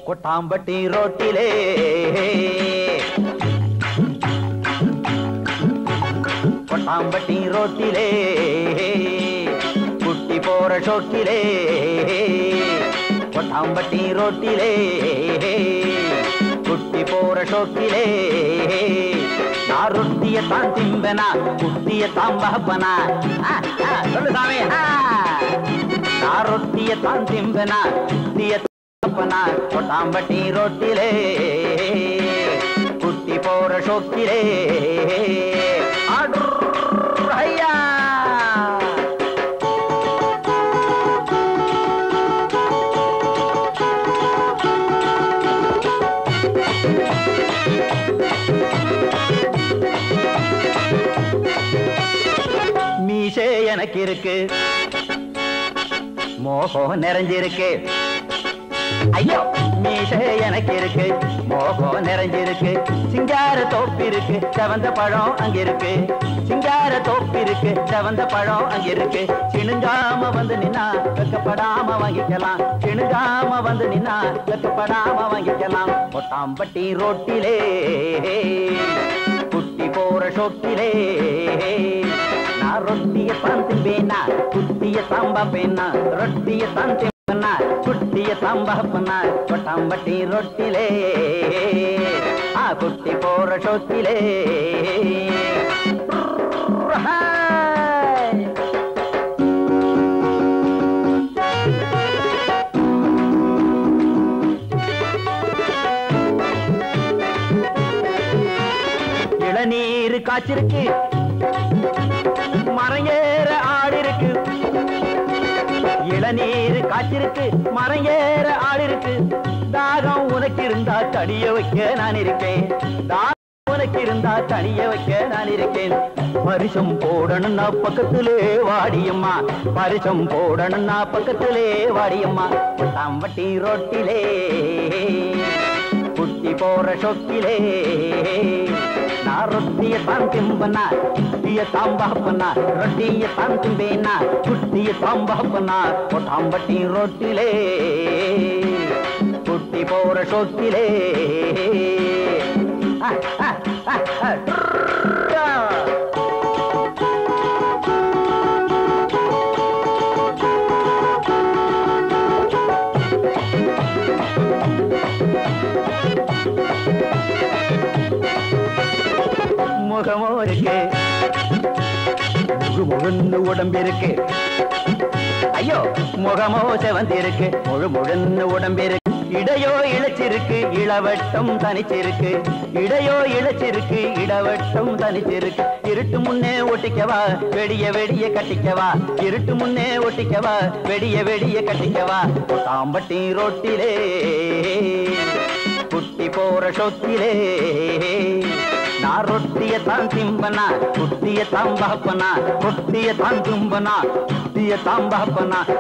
கொட்டாம்பட்டி ரோட்டிலே கொட்டாம்பட்டி ரோட்டிலே குட்டி போற ஷோக்கிலே கொட்டாம்பட்டி ரோட்டிலே குட்டி போற ஷோக்கிலே நான் ரொட்டிய தான் திம்பனா குட்டிய தான் பகப்பனா சொல்லு சாமி நான் ரொட்டிய தான் திம்பனா குட்டிய கொட்டாம்பட்டி ரோட்டிலே குட்டி போற ஷோக்கிலே ஐயா மீசே எனக்கு இருக்கு மோகம் நிறைஞ்சிருக்கு ஐயோ மீசை எனக்கு இருக்கு மோகம் நிறைஞ்சிருக்கு சிங்கார தோப்பு இருக்கு செவந்த பழம் அங்க இருக்கு சிங்கார தோப்பு இருக்கு செவந்த பழம் அங்க இருக்கு சிணுங்காம வந்து நின்னா வெக்கப்படாம வாங்கிக்கலாம் சிணுங்காம வந்து நின்னா வெக்கப்படாம வாங்கிக்கலாம் கொட்டாம்பட்டி ரோட்டிலே குட்டி போற ஷோக்கிலே நான் ரொட்டிய தான் திம்பேனா குட்டிய தாம்பா பேனா ரொட்டிய தான் குட்டிய தாம்பா கொட்டாம்பட்டி ரொட்டிலே குட்டி போற ஷோக்கிலே இளநீர் காய்ச்சிருக்கு மறையேற ஆடு இருக்கு இளநீர் காய்ச்சிருக்கு மறையேற ஆடு இருக்கு தாகம் உனக்கு இருந்தா தடிய வைக்க நான் இருக்கேன் தாகம் உனக்கு இருந்தா தடிய வைக்க நான் இருக்கேன் பரிசம் போடணும்னா பக்கத்திலே வாடியம்மா பரிசம் போடணும்னா பக்கத்திலே வாடியம்மா கொட்டாம்பட்டி ரோட்டிலே குட்டி போற ஷோக்கிலே நான் ரொட்டிய தான் திம்பனா குட்டிய தாம்பா ரொட்டிய தான் திம்பேனா குட்டிய தாம்பா கொட்டாம்பட்டி ரோட்டிலே குட்டி போற ஷோக்கிலே முகமோ இருக்கு முழு உடம்பு இருக்கு ஐயோ முகமோ செவந்தி இருக்கு முழு உடம்பு இருக்கு இடையோ இழைச்சிருக்கு இளவட்டம் தனிச்சிருக்கு இடையோ இழைச்சிருக்கு இடவட்டம் தனிச்சிருக்கு இருட்டு முன்னே ஒட்டிக்கவா வெடிய வெடிய கட்டிக்கவா இருட்டு முன்னே ஒட்டிக்கவா வெடிய வெடிய கட்டிக்கவா கொட்டாம்பட்டி ரோட்டிலே குட்டி போற ஷோக்கிலே நான் ரொட்டிய தான் திம்பனா குட்டிய தாம்பா ரொட்டிய தான் தும்பனா குட்டிய தாம்பா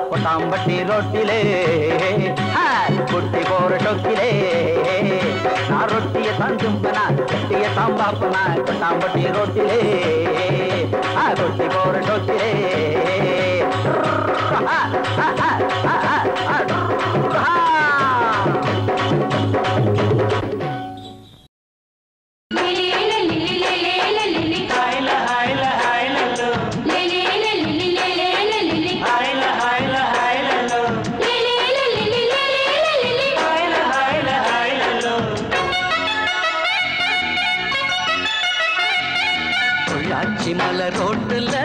கொட்டாம்பட்டி ரோட்டிலே குட்டி போற ஷோக்கிலே நான் ரொட்டிய தான் தும்பனா குட்டிய தாம்பா கொட்டாம்பட்டி ரோட்டிலே குட்டி போற ஷோக்கிலே மலர் ரோட்டுல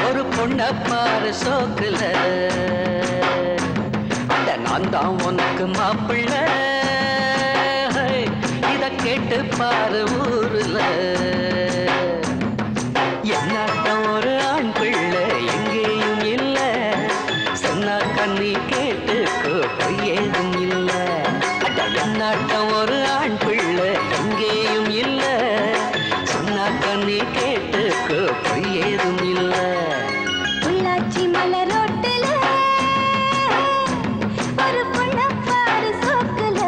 ஒரு பொண்ண பாரு சோக்குல அட நான் தான் உனக்கு மாப்பிள்ள இத கேட்டு பாரு ஊருல என்னாட்டம் ஒரு ஆண் பிள்ளை எங்கேயும் இல்ல சொன்னா கண்ணி கேட்டுக்கோ ஏதும் இல்ல அட என்னாட்டம் ஒரு ஆண் பிள்ளை எங்கேயும் இல்ல கண்ணி கேட்டுக்கு பொய் ஏதும் இல்ல உள்ளாட்சி மலர் ரோட்டுல ஒரு பொண்ண பாரு சோக்குல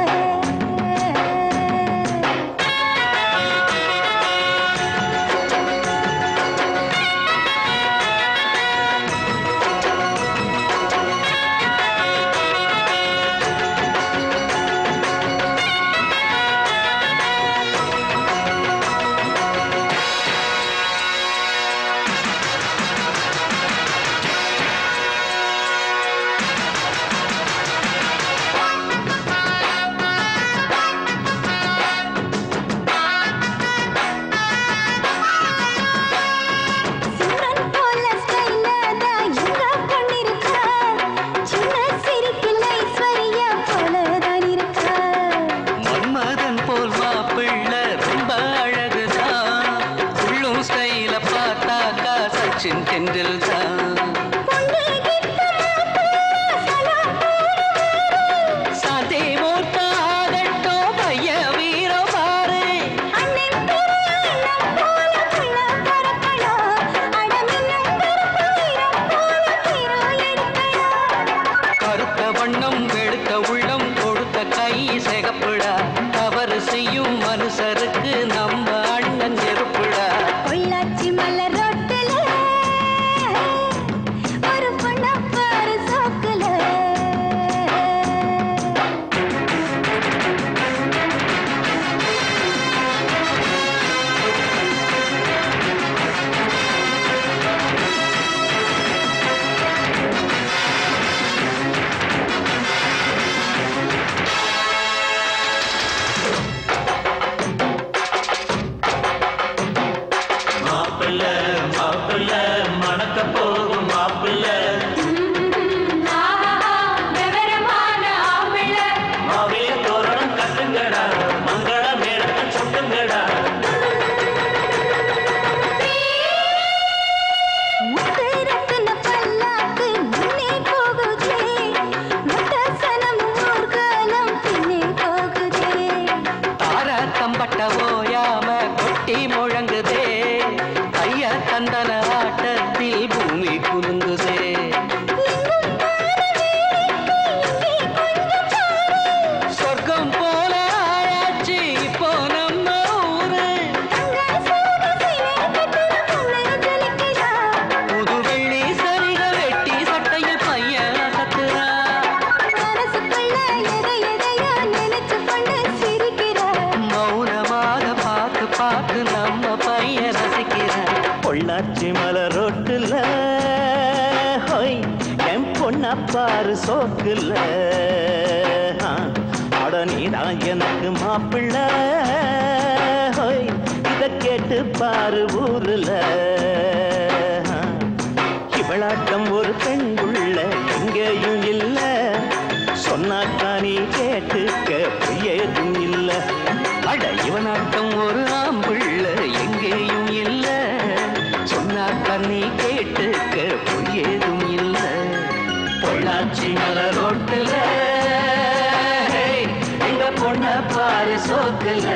நெஞ்சில் தான் சாந்தே மூர்த்தாகட்டோ பைய வீரோ பாரு கருத்த வண்ணம் வெளுத்த உள்ளம் கொடுத்த கை சிகப்புடா தவறு செய்யும் மனுஷருக்கு நம்ம அண்ணன் நெருப்புடா பொள்ளாச்சி மலர் ரோட்டுல ஒரு பொண்ணப்பாரு சோக்குல மணக்க போகும் மாப்பிள்ள மாவிலே தோரணம் கட்டுங்கடா மங்கள மேடத்தை சுட்டுங்கடா முத்தரத்தின பல்லாக்கு முன்னே போகுதே முத்தசனம் ஊர்காலம் பின்னே போகுதே தார தம்பட்ட ஓயாம கொட்டி முழங்குதே கைய தந்தன ஆட்டத்தில் பூமி குலுங்குதே சொர்க்கம் போல ஆயாச்சு இப்போ நம்ம ஊரு புது வெள்ளி சரிக வெட்டி சட்டையில் பையன் அசத்துறா மௌனமாக பார்த்து பார்த்து நம்ம பையன் ரசிக்கிறான் பொள்ளாச்சி மலர் ரோட்டுல ஹோய் என் பொண்ணப்பாரு சோக்குல அட நீதான் எனக்கு மாப்பிள்ள ஹோய் இத கேட்டு பாரு ஊருல இவளாட்டம் ஒரு பெண்குள்ள எங்கேயும் இல்ல சொன்னாக்கா நீ கேட்டுக்க பொய்யேதும் இல்ல அட இவனாட்டம் ஒரு ஆம்புள்ள எங்கேயும் இல்ல சொன்னாக்க நீ கேட்டுக்க பொய்யேதும் இல்ல பொள்ளாச்சி மலர் ரோட்டுல எங்க பொண்ண பாரு சோக்குல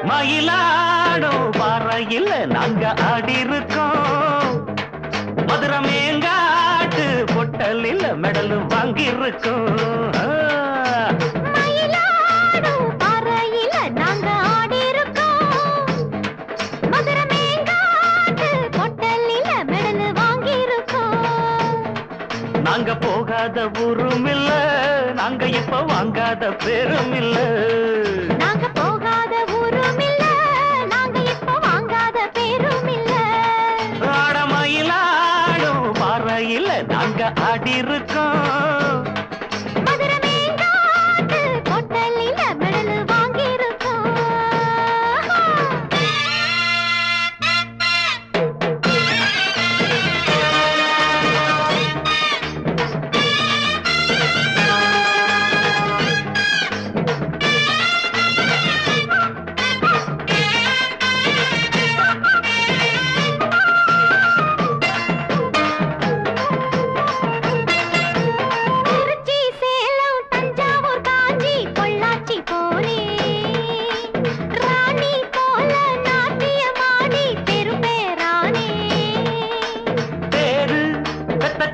மயிலாடும் பாறையில் நாங்க ஆடி இருக்கோம் மதுரை மேங்காட்டு பொட்டலில் மெடல் வாங்கி இருக்கோம் நாங்க போகாத ஊரும் இல்ல நாங்க இப்ப வாங்காத பேரும் இல்ல நாங்க போகாத ஊரும் இல்ல நாங்க இப்ப வாங்காத பேரும் இல்ல ஆடமயிலாடும் பாறையில் நாங்க ஆடி இருக்கோம் மதுரை மேங்காட்டு பொட்டலில மெடல் வாங்கி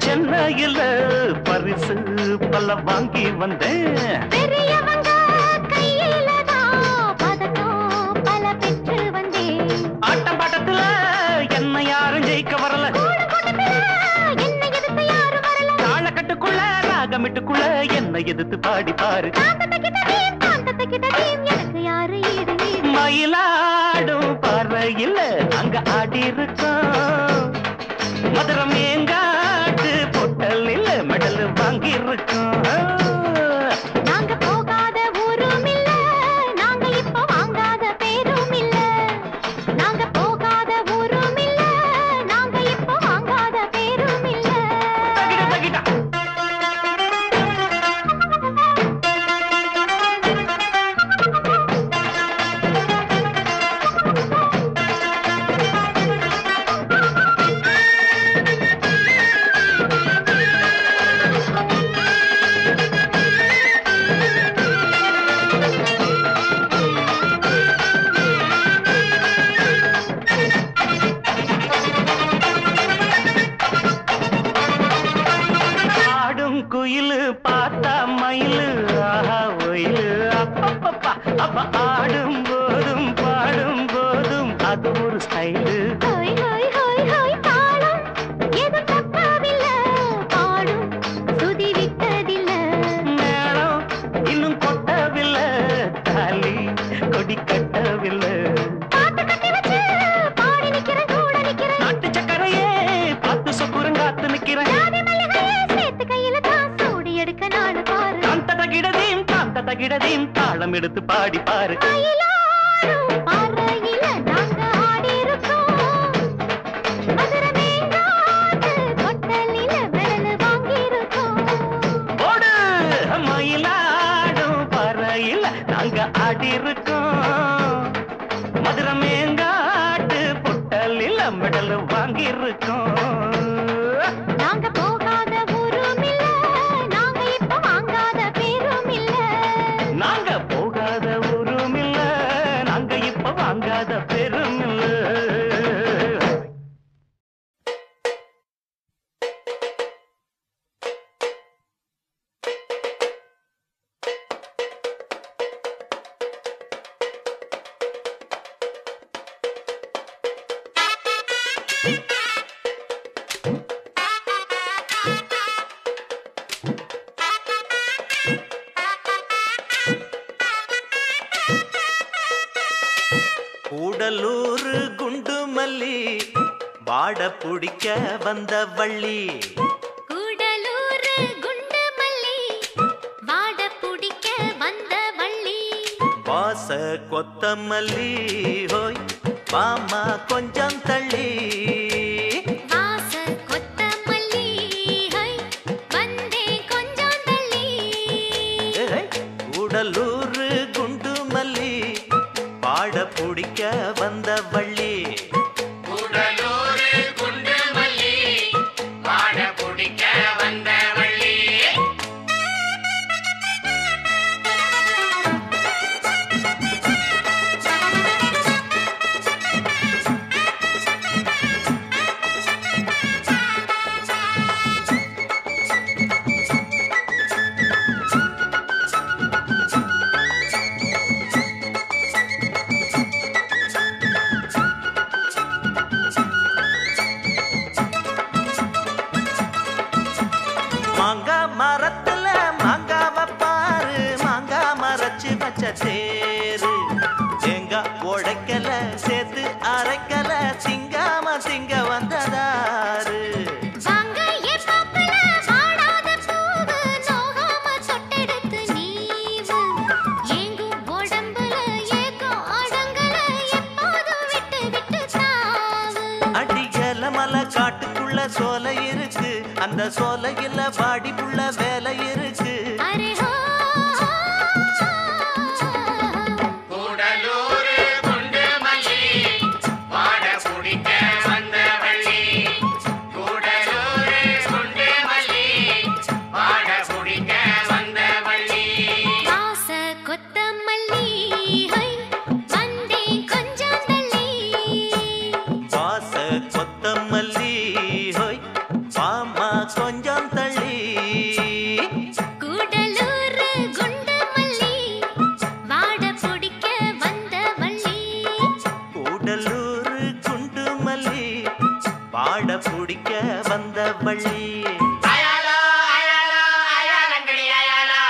சென்னையில பரிசு பல வாங்கி வந்தேன் பெரியவங்க கையில தான் பதக்கம் பல பெற்று வந்தேன் ஆட்டம் பாட்டத்துல என்ன யாரும் ஜெயிக்க வரல என்ன எதிர்த்து யாரும் வரல எடுத்து பாடி பாரு. எனக்கு யாரு ஈடு ஈடு. மயிலாடும் பார்வையில் அங்க ஆடி இருக்கும். மதுரம் எங்காட்டு பொட்டல் இல்ல மெடல் வாங்கி இருக்கும். நாங்க போகாத ஊரும் இல்ல, நாங்க இப்ப வாங்காத பேரும் இல்ல. நாங்க போகாத ஊரும் இல்ல, நாங்க இப்ப வாங்காத பேரும் இல்ல. தகிட தகிட குயிலு பார்த்தா மயிலு ஆஹா ஒயிலு அப்பப்பப்பா. அப்ப ஆடும் போதும் பாடும் போதும் அது ஒரு ஸ்டைலு. ஹோய் ஹோய் ஹோய் ஹோய் தாளம் எது தப்பாவில்ல, பாடும் சுதி விட்டதில்ல. மேளம் இன்னும் கொட்டவில்லை, தாலி கொடி கட்டவில்லை. பாட்டு கட்டி வச்சு பாடி நிக்கிறேன், கூட நிக்கிறேன். நாட்டு சக்கரையே பார்த்து சொக்குரங்காத்து நிக்கிறேன். ஜாதி மல்லிகையே சேர்த்து கையில தான் சூடி எடுக்க நாடு பாரு. காந்த தகிடதீம் தாளம் எடுத்து பாடி பாரு. மயிலாடும் பார்வையில நாங்க ஆடி இருக்கோம். மதுரமேங்காட்டு பொட்டலில மெடல் வாங்கி இருக்கோம். ஓடு மயிலாடும் பறையில் நாங்க ஆடி இருக்கோம். மதுரமேங்காட்டு பொட்டலில் மெடல் வாங்கி இருக்கோம். நாங்க போகாத ஊரும் இல்ல, நாங்க இப்ப வாங்காத பேரும் இல்ல. நாங்க போகாத ஊரும் இல்ல, நாங்க இப்ப வாங்காத பெரும் இல்ல. கூடலூர் குண்டு மல்லி வாட பிடிக்க வந்த வள்ளி. கூடலூர் குண்டு மல்லி வாட பிடிக்க வந்த வள்ளி. வாச கொத்தமல்லி ஹோய் மாமா கொஞ்சம் தள்ளி. வாச கொத்தமல்லி ஹை வந்தே கொஞ்சம் தள்ளி. கூடலூர் குண்டு மல்லி வாட பிடிக்க வந்த வள்ளி. கூடலூர் குண்டு மல்லி வாட பிடிக்க வந்த வள்ளி. மாங்கா மரத்துல மாங்காவ பாரு, மாங்கா மரச்சு வச்ச தேரு. தேங்காய் உடைக்கல சேர்த்து அரைக்கல, திங்காம திங்க வந்ததாரு. வாங்க ஏ பாப்பல வாடாத பூவு, நோகாம தொட்டெடுத்து நீவு. ஏங்கும் உடம்புல ஏக்கம் அடங்கல, எப்போதும் விட்டு விட்டு தாவு. அடியல மலை காட்டுக்குள்ள சோலை இருக்கு, அந்த சோலையில வாடி புள்ள வேலை இருக்கு. அரே ஹோ கூடலூர் குண்டு மல்லி வாட பிடிக்க வந்த வள்ளி. கூடலூர் குண்டு மல்லி வாட பிடிக்க வந்த வள்ளி. வாச கொத்தமல்லி ஹை வந்தே கொஞ்சம் தள்ளி. வாச கொத்தமல்லி ஹோய் மாமா கொஞ்சம் தள்ளி. கூடலூர் குண்டு மல்லி வாட பிடிக்க வந்த வள்ளி. கூடலூர் குண்டு மல்லி வாட பிடிக்க வந்த வள்ளி. அயாலா அயாலா அயாலங்கடி அயாலா.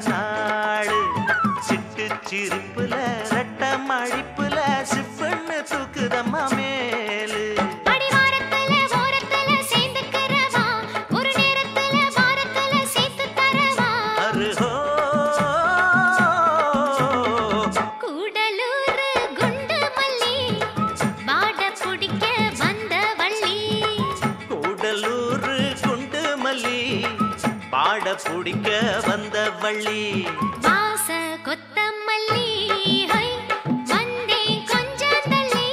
நாடு சிட்டு சிரிப்புல ரெட்ட மழிப்புல சிப்புன்னு தூக்குதம்மா மேலு பாட பிடிக்க வந்த வள்ளி வாச கொத்தமல்லி வந்தே கொஞ்சம் தள்ளி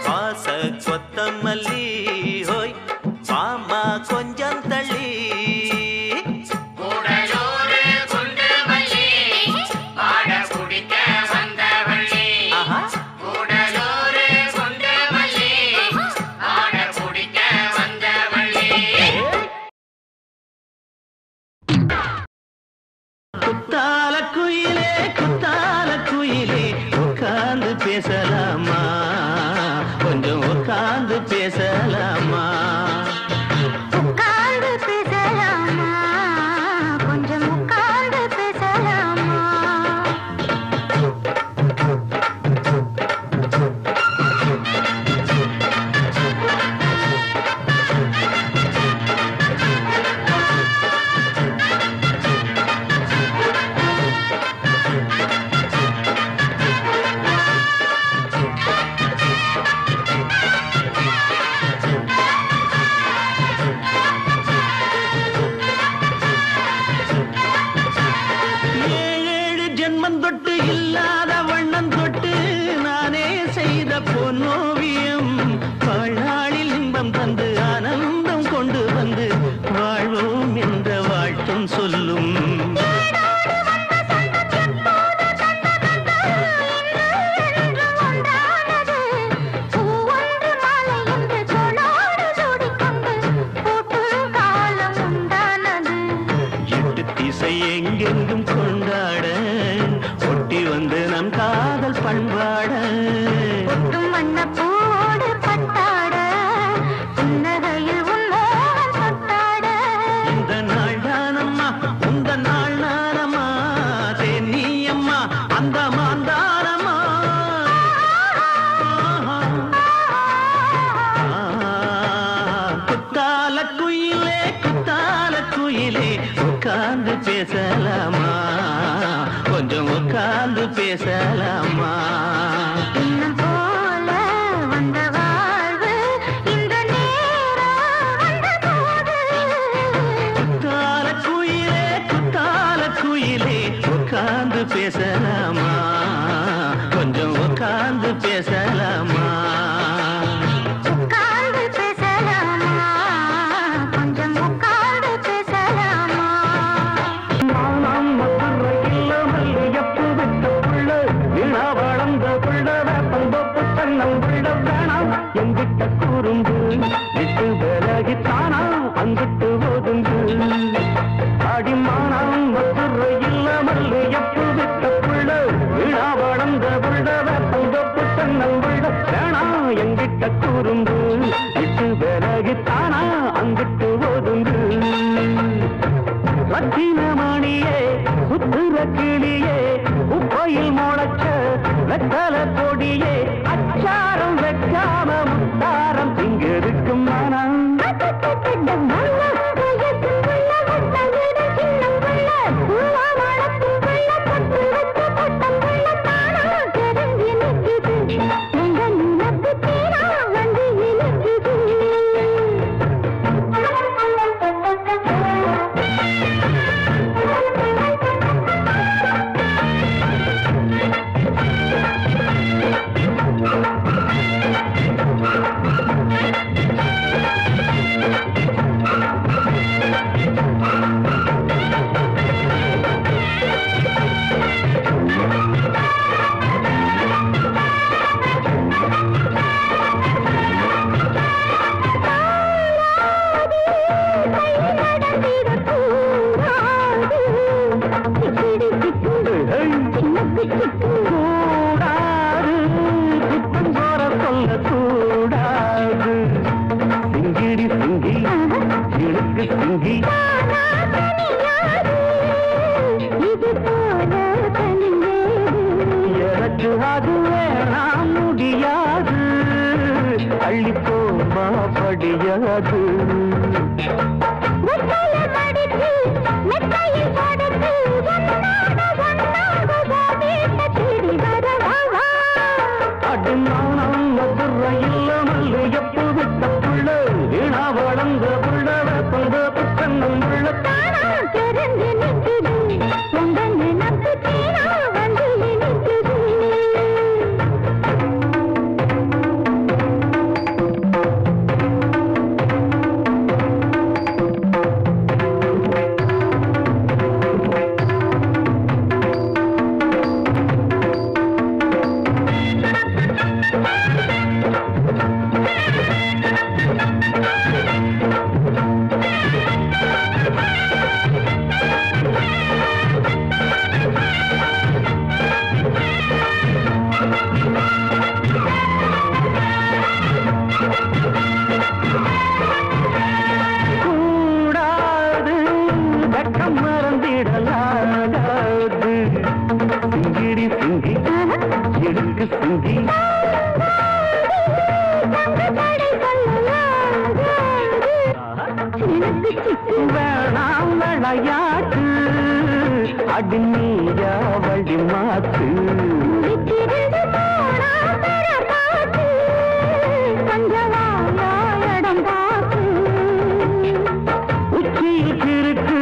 வாச கொத்தமல்லி ஹோய் மாமா கொஞ்சம் தள்ளி கூடலூரு குண்டு மல்லி பாட பிடிக்க வந்த வள்ளி கூடலூரு குண்டு மல்லி பாட பிடிக்க வந்த வள்ளி குத்தால குயிலே உட்கார்ந்து பேசலாமா கொஞ்சம் உட்கார்ந்து பேசலாமா உட்கார்ந்து பேசலாமா கொஞ்சம் உட்கார்ந்து பேசலாமா தொட்டு இல்லாத வண்ணம் தொட்டு நானே செய்த பொன்னோவியம் வாழ்நாளில் இன்பம் தந்து ஆனந்தம் கொண்டு வந்து வாழ்வோம் என்ற வாழ்த்தும் சொல்லும் எட்டு திசை எங்கெங்கும் கொண்டாட ஒட்டி வந்து நம் காதல் பண்பாட மண்ணப்போடு பட்டாட புன்னகையில் உன்னோகம் தொட்டாட இந்த நாள் தானம்மா இந்த நாள் நானம்மா தேனியம்மா அந்த மாந்தாரம்மா குத்தால குயிலே உட்கார்ந்து பேசலாமா கொஞ்சம் உட்கார்ந்து பேசலாமா இன்னும் போல வந்த வாழ்வு இந்த நேரம் வந்த போது குத்தால குயிலே உட்கார்ந்து பேசலாமா கொஞ்சம் உட்கார்ந்து பேசலாமா உட்கார்ந்து பேசலாமா கொஞ்சம் உட்கார்ந்து பேசலாமா நாம் மதுரையில் மல்லியப்பு விட்ட புள்ள வீணா வளர்ந்த புள்ள வேப்பந்தோப்பு கண்ணம் புள்ள வேணாம் எங்கிட்ட கூறுந்து விட்டு விலகித்தானா அங்கிட்டு ஒதுங்கு அடிமானம் மதுரையில் மல்லியப்பு விட்ட புள்ள வீணா வளர்ந்த புள்ள வேப்பந்தோப்பு கண்ணம் புள்ள வேணாம் எங்கிட்ட கூறுந்து விட்டு விலகித்தானா அங்கிட்டு ஒதுங்கு ரத்தினமணியே புத்துர கிளியே உப்பையில் முளைச்ச வெத்தல கொடியே அச்சாரம் வைக்காம முத்தாரம் இங்க இருக்கும் மனம் சிங்கி மாத்து அடிமானம் மதுரை இல்ல மல்லு எப்பு விட்ட புள்ள வீணா வளர்ந்த புள்ள கொண்ட புத்தன்னம் புள்ள தெரிஞ்சு நிற்குது உங்க நினப்பு தீரா வந்து நிற்குது வேணாம் விளையாட்டு அடிமையா வழி மாத்து உச்சியில் இருக்கு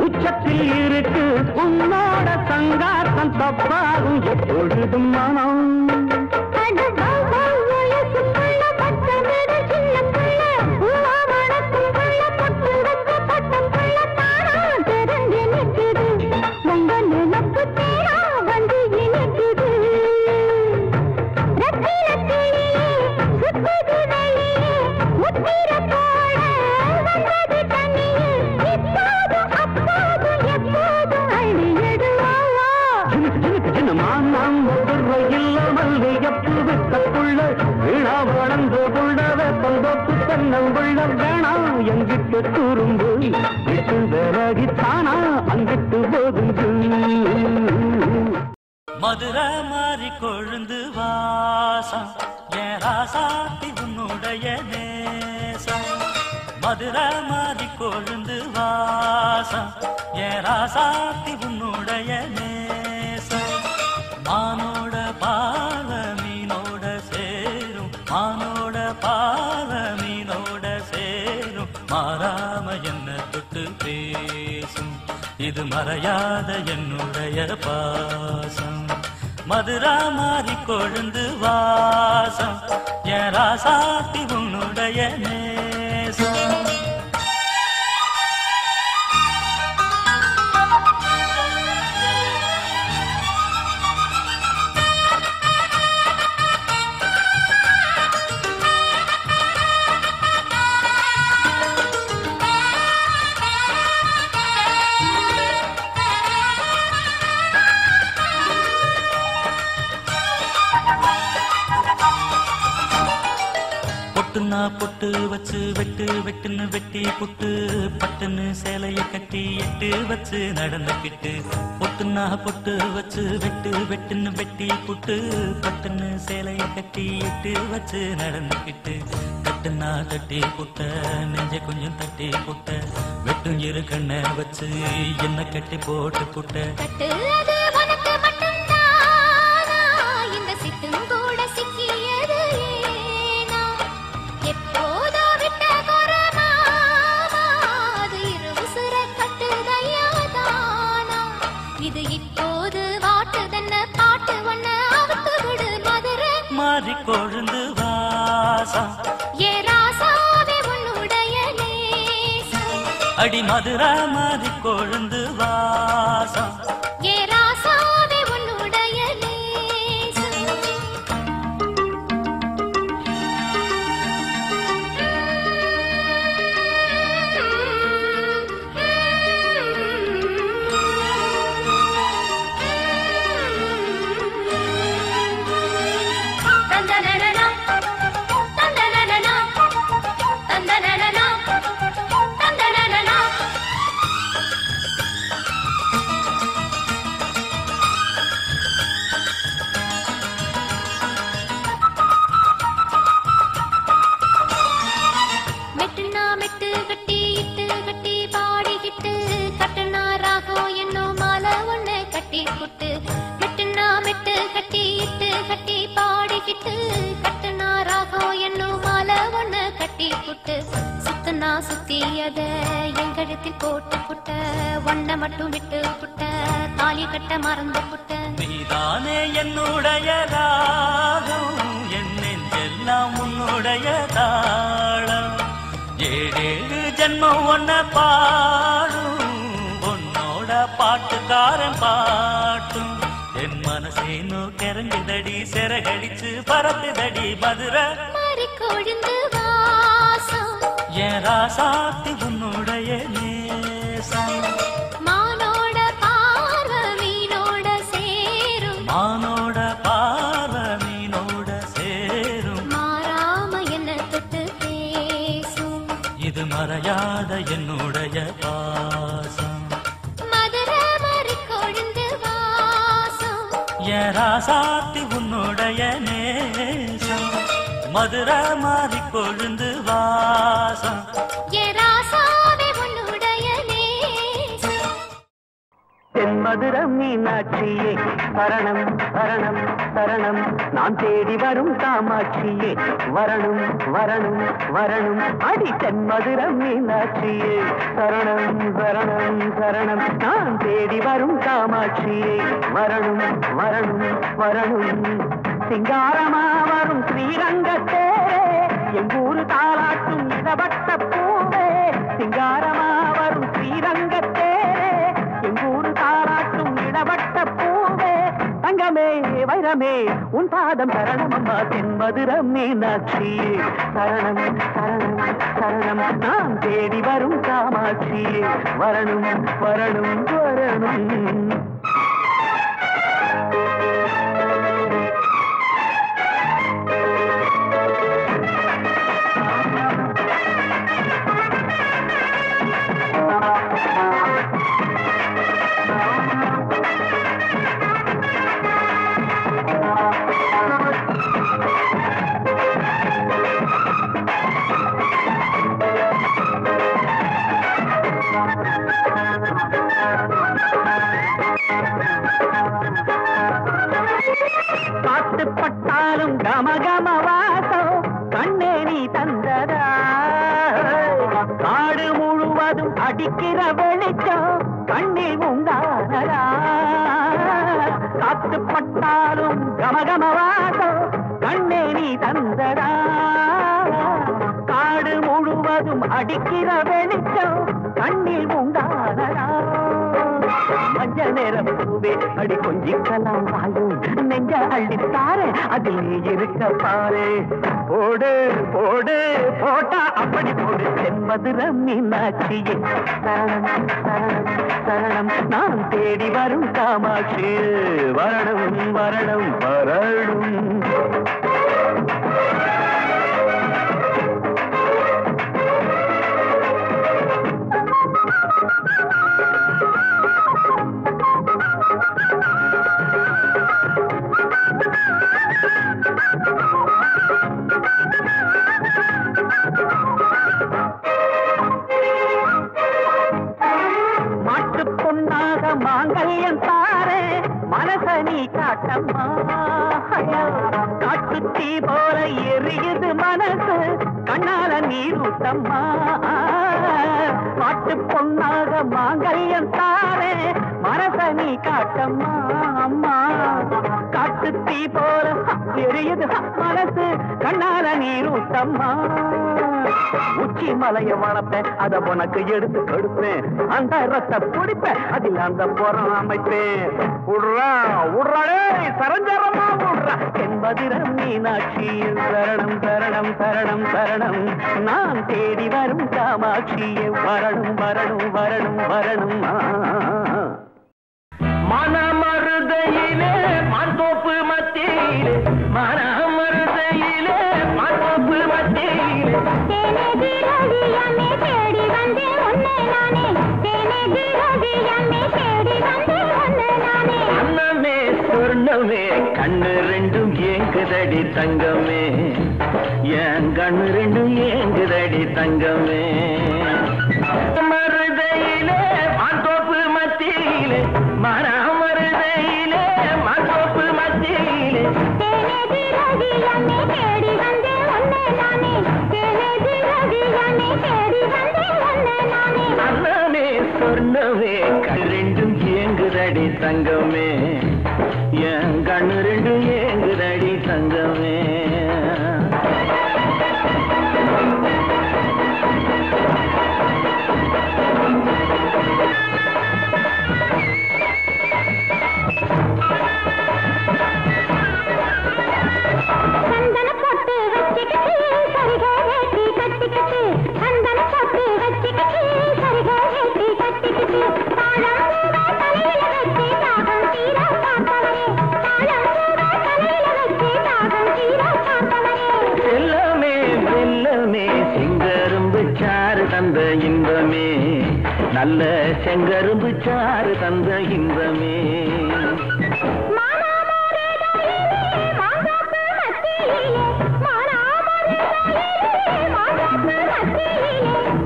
உச்சத்தில் இருக்கு உன்னோட சங்காத்தம் தப்பாகும் எப்பொழுதும் மனம் எங்கிட்டு துரும்பு விட்டு விலகித்தானா அங்கிட்டு போதுங்கு மதுரை மாறி கொழுந்து வாசம் என் ராசாத்தி உன்னுடைய நேசம் மதுரை மாறி கொழுந்து வாசம் என் ராசாத்தி உன்னுடைய நேசம் மானோட பாவ மீனோட சேரும் மானோட பாவ மீனோட சேரும் மாறாம என்ன தொட்டு பேசும் இது மறையாத என்னுடைய பாசம் மதுரா மாறி கொழுந்து வாசம் என் ராசாத்தி உன்னுடைய நேசம் பொட்டு வச்சு வெட்டு வெட்டுன்னு வெட்டி புட்டு பட்டுன்னு சேலைய கட்டி எட்டு வச்சு நடந்துக்கிட்டு பொட்டுனா பொட்டு வச்சு வெட்டு வெட்டுன்னு வெட்டி புட்டு பட்டுன்னு சேலைய கட்டி எட்டு வச்சு நடந்துக்கிட்டு கட்டுனா கட்டி புட்ட நெஞ்ச கொஞ்சம் தட்டி புட்ட வெட்டும் இரு கண்ணை வச்சு என்ன கட்டி போட்டு புட்ட மாறி கொழுந்து வாசம் ஏ ராசாவே உன்னுடைய நேசம் அடி மதுரா மாறி கொழுந்து வாசம் ஏ ராசாவே உன்னுடைய நேசம் மெட்டு கட்டி இட்டு கட்டி பாடிக்கிட்டு கட்டுனா ராகம் என்னும் மாலை ஒண்ணு கட்டி புட்டு மெட்டுனா மெட்டு கட்டி இட்டு கட்டி பாடிக்கிட்டு கட்டுனா ராகம் என்னும் மாலை ஒண்ணு கட்டி புட்டு சுத்துனா சுத்தியத எங்கழுத்தில் போட்டு புட்ட ஒன்ன மட்டும் விட்டு புட்ட தாலி கட்ட மறந்து புட்ட நீதானே என்னுடைய ராகம் என் நெஞ்செல்லாம் உன்னுடைய தாளம் ஏழேழு ஜென்மம் ஒன்ன பாடும் உன்னோட பாட்டுக்காரன் பாட்டும் என் மனசேனோ கிறங்குதடி சிறகடிச்சு பறக்குதடி மதுரை மாறி கொழுந்து வாசம் என் ராசாத்தி உன்னுடைய நேசம் மானோட பார்வை மீனோட சேரும் மானோட பார்வை மீனோட சேரும் மாறாம என்ன தொட்டு பேசும் இது மறையாத என்னுடைய பாசம் மதுரை மாறி கொழுந்து வாசம் என் ராசாத்தி உன்னுடைய நேசம் மதுரை மாறி கொழுந்து வாசம் என் ராசாவே உன்னுடைய நேசம் தென்மதுரம் மீனாட்சியே சரணம் சரணம் சரணம் நான் தேடி வரும் காமாட்சியே வரணும் வரணும் வரணும் அடி தென்மதுரம் மீனாட்சியே சரணம் சரணம் சரணம் நான் தேடி வரும் காமாட்சியே வரணும் வரணும் வரணும் சிங்காரமா வரும் ஸ்ரீரங்கத்தே எங்கூரு தாளாட்டும் இடவட்ட பூவே சிங்காரமா வரும் ஸ்ரீரங்கத்தே எங்கூரு தாளாட்டும் இடவட்ட பூவே தங்கமே வைரமே உன் பாதம் சரணம் அம்மா தென்மதுரம் மீனாட்சியே சரணம் சரணம் சரணம் நான் தேடி வரும் காமாட்சியே வரணும் வரணும் வரணும் பாட்டுப்பட்டாலும் கமகம வாசம் கண்ணே நீ தந்ததா காடு முழுவதும் அடிக்கிற வெளிச்சம் கண்ணில் உண்டானதா காத்துப்பட்டாலும் கமகம வாசம் கண்ணே நீ தந்ததா காடு முழுவதும் அடிக்கிற வெளிச்சம் கண்ணில் உண்டானதா மஞ்ச நேரம் பூவே அடி கொஞ்சிக்கலாம் வாயும் நெஞ்ச அள்ளித்தாரு அதில் நீ இருக்க பாரு போடு போடு போட்டா அப்படி போடு தென்மதுரம் மீனாட்சியே சரணம் சரணம் சரணம் நான் தேடி வரும் காமாட்சி வரணும் வரணும் வரணும் மாங்கல்யம் தாரே மனச நீ காட்டம்மா காட்டு தீ போல எரியுது மனசு கண்ணால நீரூட்டம்மா பாட்டு பொன்னாக மாங்கல்யம் தாரே மனச நீ காட்டம்மா அம்மா காட்டு தீ போல எரியுது மனசு கண்ணால நீரூட்டம்மா உச்சி மலைய வளர்ப்பேன் அத உனக்கு எடுத்து கொடுப்பேன் அந்த ரத்த பிடிப்பேன் அதில் அந்த புறம் அமைப்பேன் உட்றா உட்றாடே சரஞ்சரமா உட்றா தென்மதுரம் மீனாட்சி சரணம் சரணம் சரணம் சரணம் நான் தேடி வரும் காமாட்சியே வரணும் வரணும் வரணும் வரணும் மனமருதையிலே மாந்தோப்பு மத்தியிலே மனமருதையிலே மாந்தோப்பு மத்தியிலே அன்னமே சொர்ண சொர்ணமே கண்ணு ரெண்டும் ஏங்குதடி தங்கமே என் கண்ணு ரெண்டும் ஏங்குதடி தங்கமே மருதையிலே மாந்தோப்பு மத்தியிலே மருதையிலே மாந்தோப்பு மத்தியிலே அண்ணமே சொர்ணமே கண்ணு ரெண்டும் ஏங்குதடி தங்கமே என் கண்ணு ரெண்டும் ஏங்குதடி தங்கமே தந்த இன்பமே நல்ல செங்கரும்பு சாறு தந்த இன்பமே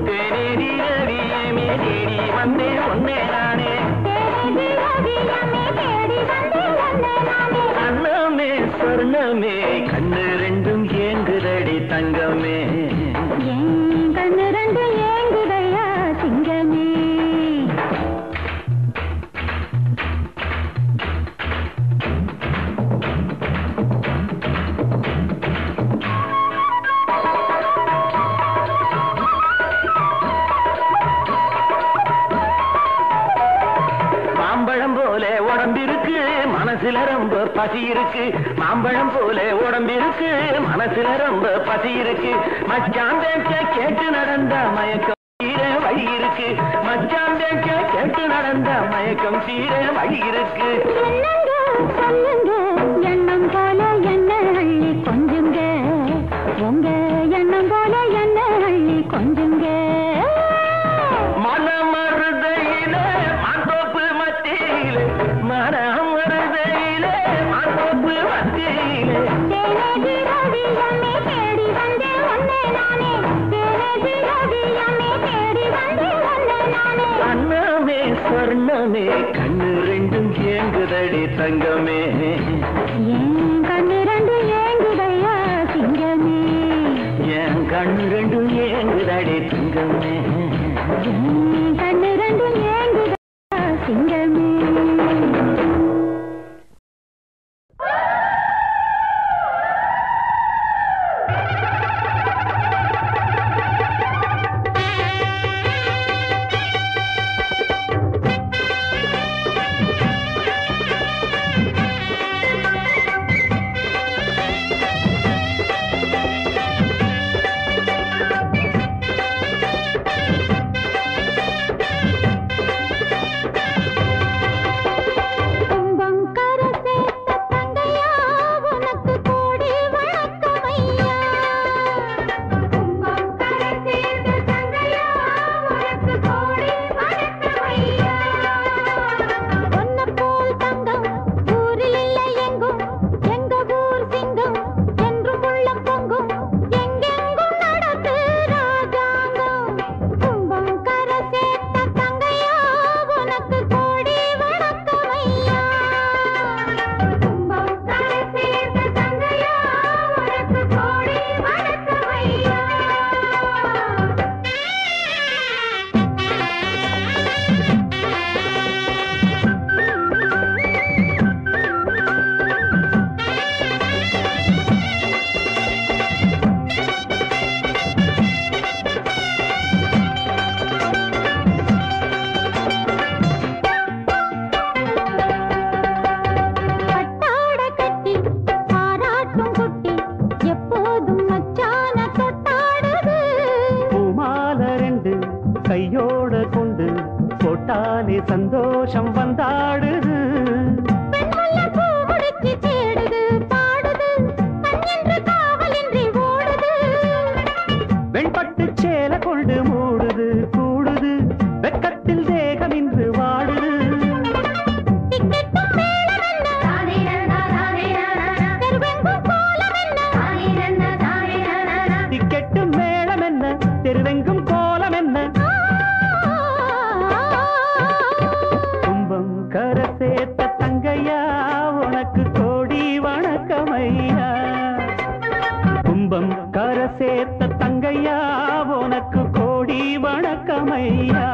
தேடி ரவியமே தேடி வந்தே ஒன்னே நானே அண்ணமே சொர்ணமே கண்ணு ரெண்டும் ஏங்குதடி தங்கமே மனசுல ரொம்ப பசி இருக்கு மாம்பழம் போல உடம்பிருக்கு மனசுல ரொம்ப பசி இருக்கு மச்சான் பேச்ச கேட்டு நடந்த மயக்கம் தீர வழி இருக்கு மச்சான் பேச்ச கேட்டு நடந்த மயக்கம் தீர வழி இருக்கு சொல்லுங்க எண்ணம் போல என்ன அள்ளி கொஞ்சுங்க உங்க எண்ணம் போல என்ன அள்ளி கொஞ்சுங்க மனமருதையிலே மாந்தோப்பு மத்தியிலே மனமருதையிலே மாந்தோப்பு மத்தியிலே அண்ணமே சொர்ணமே கண்ணு ரெண்டும் ஏங்குதடி தங்கமே என் கண்ணு ரெண்டு ஏங்குதையா சிங்கமே என் கண்ணு ரெண்டும் ஏங்குதடி தங்கமே என் கண்ணு ரெண்டு ஏங்குதையா சிங்கமே சந்தோஷம் வந்தாடுது வெண்பட்டு சேல கொண்டு மூடுது கூடுது வெக்கத்தில் தேகம் இன்று வாடுது வணக்கமையா.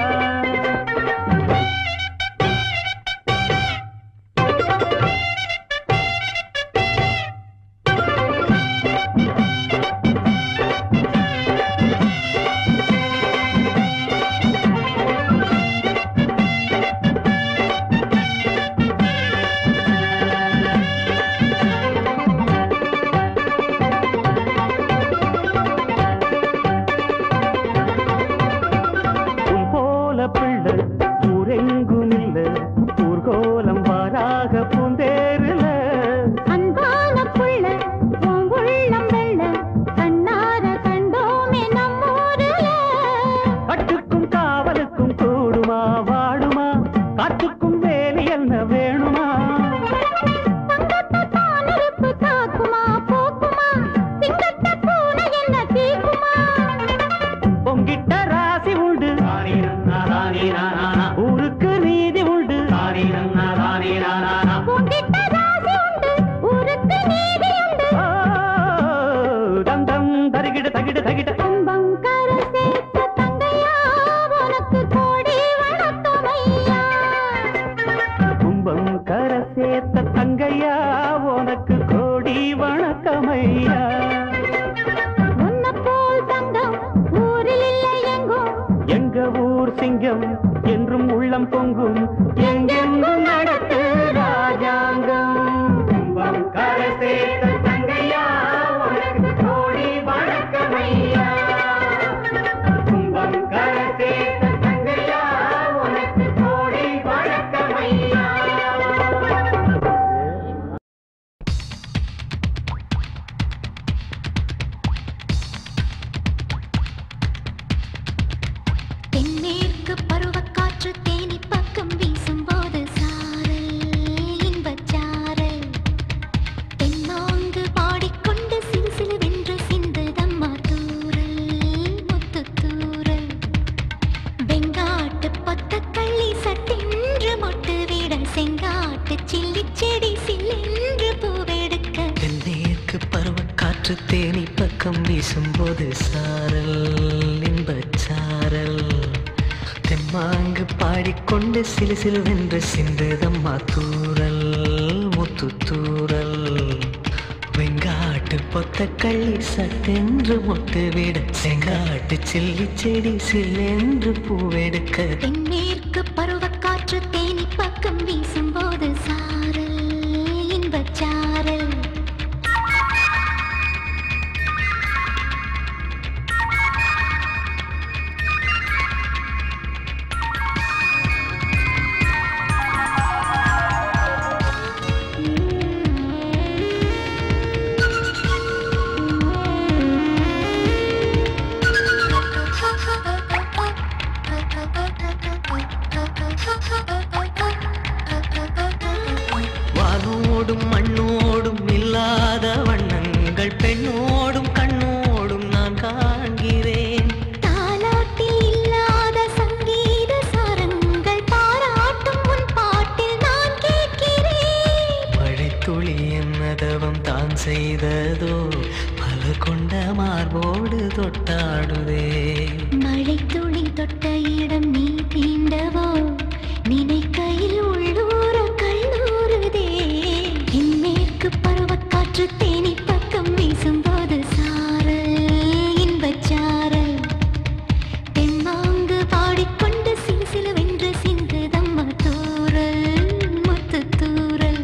சட்டென்று மொட்டு விட செங்காட்டு சில்லி செடி சில்லென்று பூவெடுக்க தென்மேற்கு பருவக்காற்று தேனி பக்கம் வீசும்போது சாரல் இன்பச்சாரல் வானோடும் மண்ணோடும் இல்லாத வண்ணங்கள் பெண்ணோடும் கண்ணோடும் நான் காண்கிறேன். தாலாட்டில் இல்லாத சங்கீத சாரங்கள் பாராட்டும் உன் பாட்டில் நான் கேட்கிறேன். மழைத்துளி என்னதவம் தான் செய்ததோ பல கொண்ட மார்போடு தொட்டாடுதே. மழைத்துளி தொட்ட இடம் நீ தீண்டவோ நினைக்கையில் உள்ளூர கல்லூருதே. தென்மேற்கு பருவக்காற்று தேனி பக்கம் வீசும்போது சாரல் இன்பச்சாரல் தெம்மாங்கு பாடிக்கொண்டு சிலுசிலுவென்று சிந்துதம்மா தூரல் முத்து தூரல்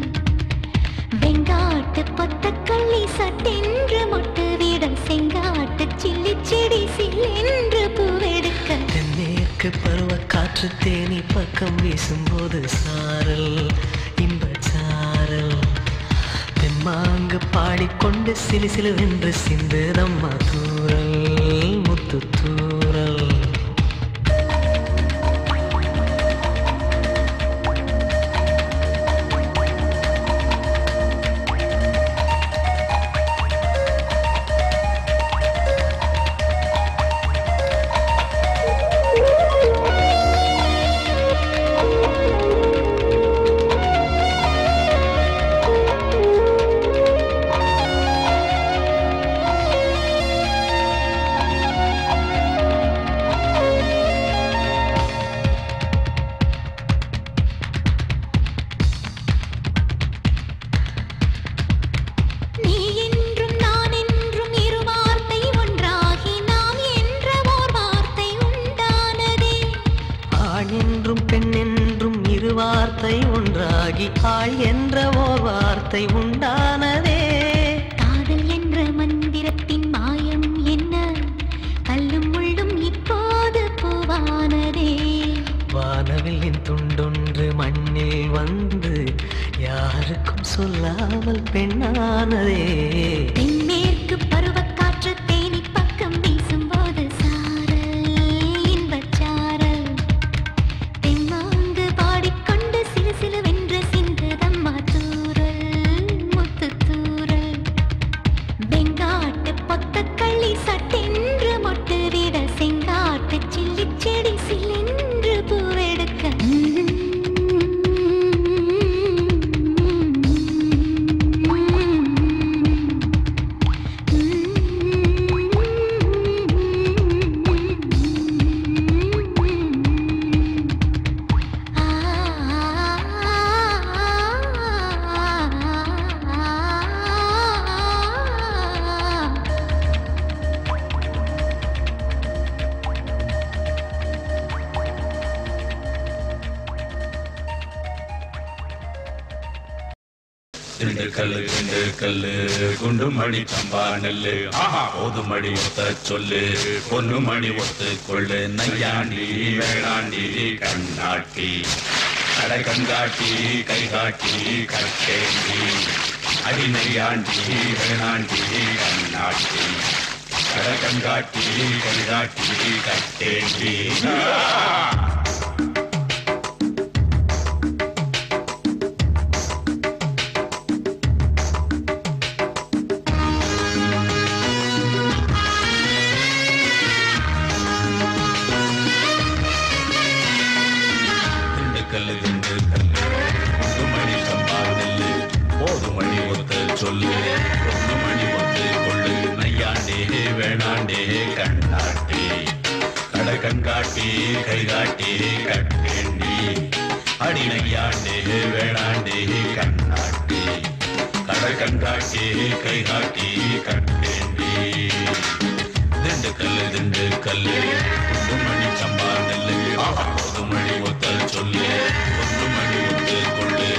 வெங்காட்டு பொத்தக்கள்ளி சட்டென்று மொட்டு விட செங்காட்டு சில்லி செடி சில்லென்று பூவெடுக்க தென்மேற்கு பருவக்காற்று தேனி பக்கம் வீசும்போது சாரல் இன்பச்சாரல் தெம்மாங்கு பாடிக்கொண்டு சிலுசிலுவென்று சிந்துதம்மா தூரல் முத்து தூரல். வார்த்தை ஒன்றாகி ஆள் என்ற ஓர் வார்த்தை உண்டானதே. காதல் என்ற மந்திரத்தின் மாயம் என்ன? கல்லும் முள்ளும் இப்போது பூவானதே. வானவில்லின் துண்டொன்று மண்ணில் வந்து யாருக்கும் சொல்லாமல் பெண்ணானதே. தென்மேற்கு பருவக்காற்று தேனி பக்கம் வீசும்போது சாரல் இன்பச்சாரல். தென்மாங்கு பாடிக்கொண்டு சிறு சிலுவென்று சிந்துதம்மா தூரல் முத்து தூரல். வெங்காட்டு பொத்தக்கள்ளி சட்டென்று மொட்டு விட செங்காட்டு சில்லி செடி சில்லென்று பூவெடுக்க. கல்லு குண்டு மணி சம்பா நெல்லு போது மணி ஒத்த சொல்லு பொண்ணு மணி ஒத்து கொள்ளு நையாண்டி வேளாண்டி கண்ணாட்டி கடை கண்காட்டி கை காட்டி கட்டேண்டி அடி நையாண்டி வேளாண்டி கண்ணாட்டி கடை கண்காட்டி கை காட்டி கட்டேண்டி. சொல்லு பொண்ணு மணி ஒத்து கொள்ளு நையாண்டே வேணாண்டே கண்ணாட்டி கடை கண்காட்டி கை காட்டி கட்டேண்டி அடி நையாண்டே வேணாண்டே கண்ணாட்டி கடை கண்காட்டி கை காட்டி கட்டேண்டி. திண்டு கல்லு பொண்ணு மணி சம்பா நெல்லு பொது மணி ஒத்த சொல்லு பொண்ணு மணி ஒத்து கொள்ளு.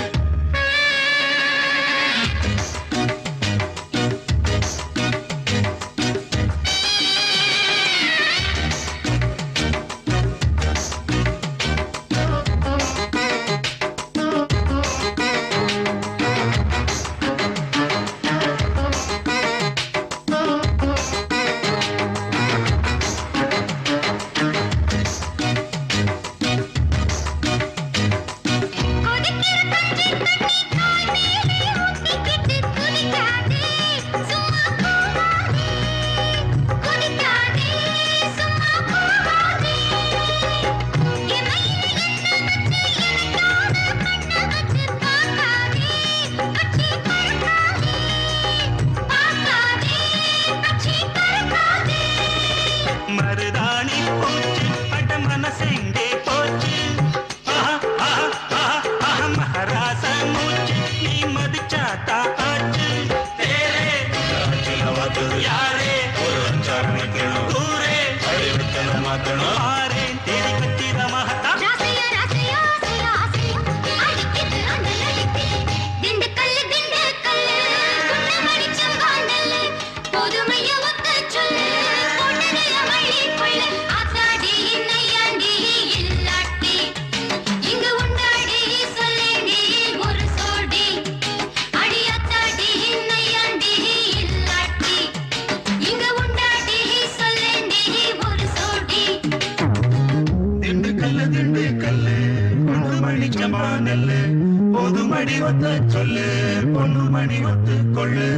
சொல்லு பொண்ணு மணி ஒத்து கொள்ளு.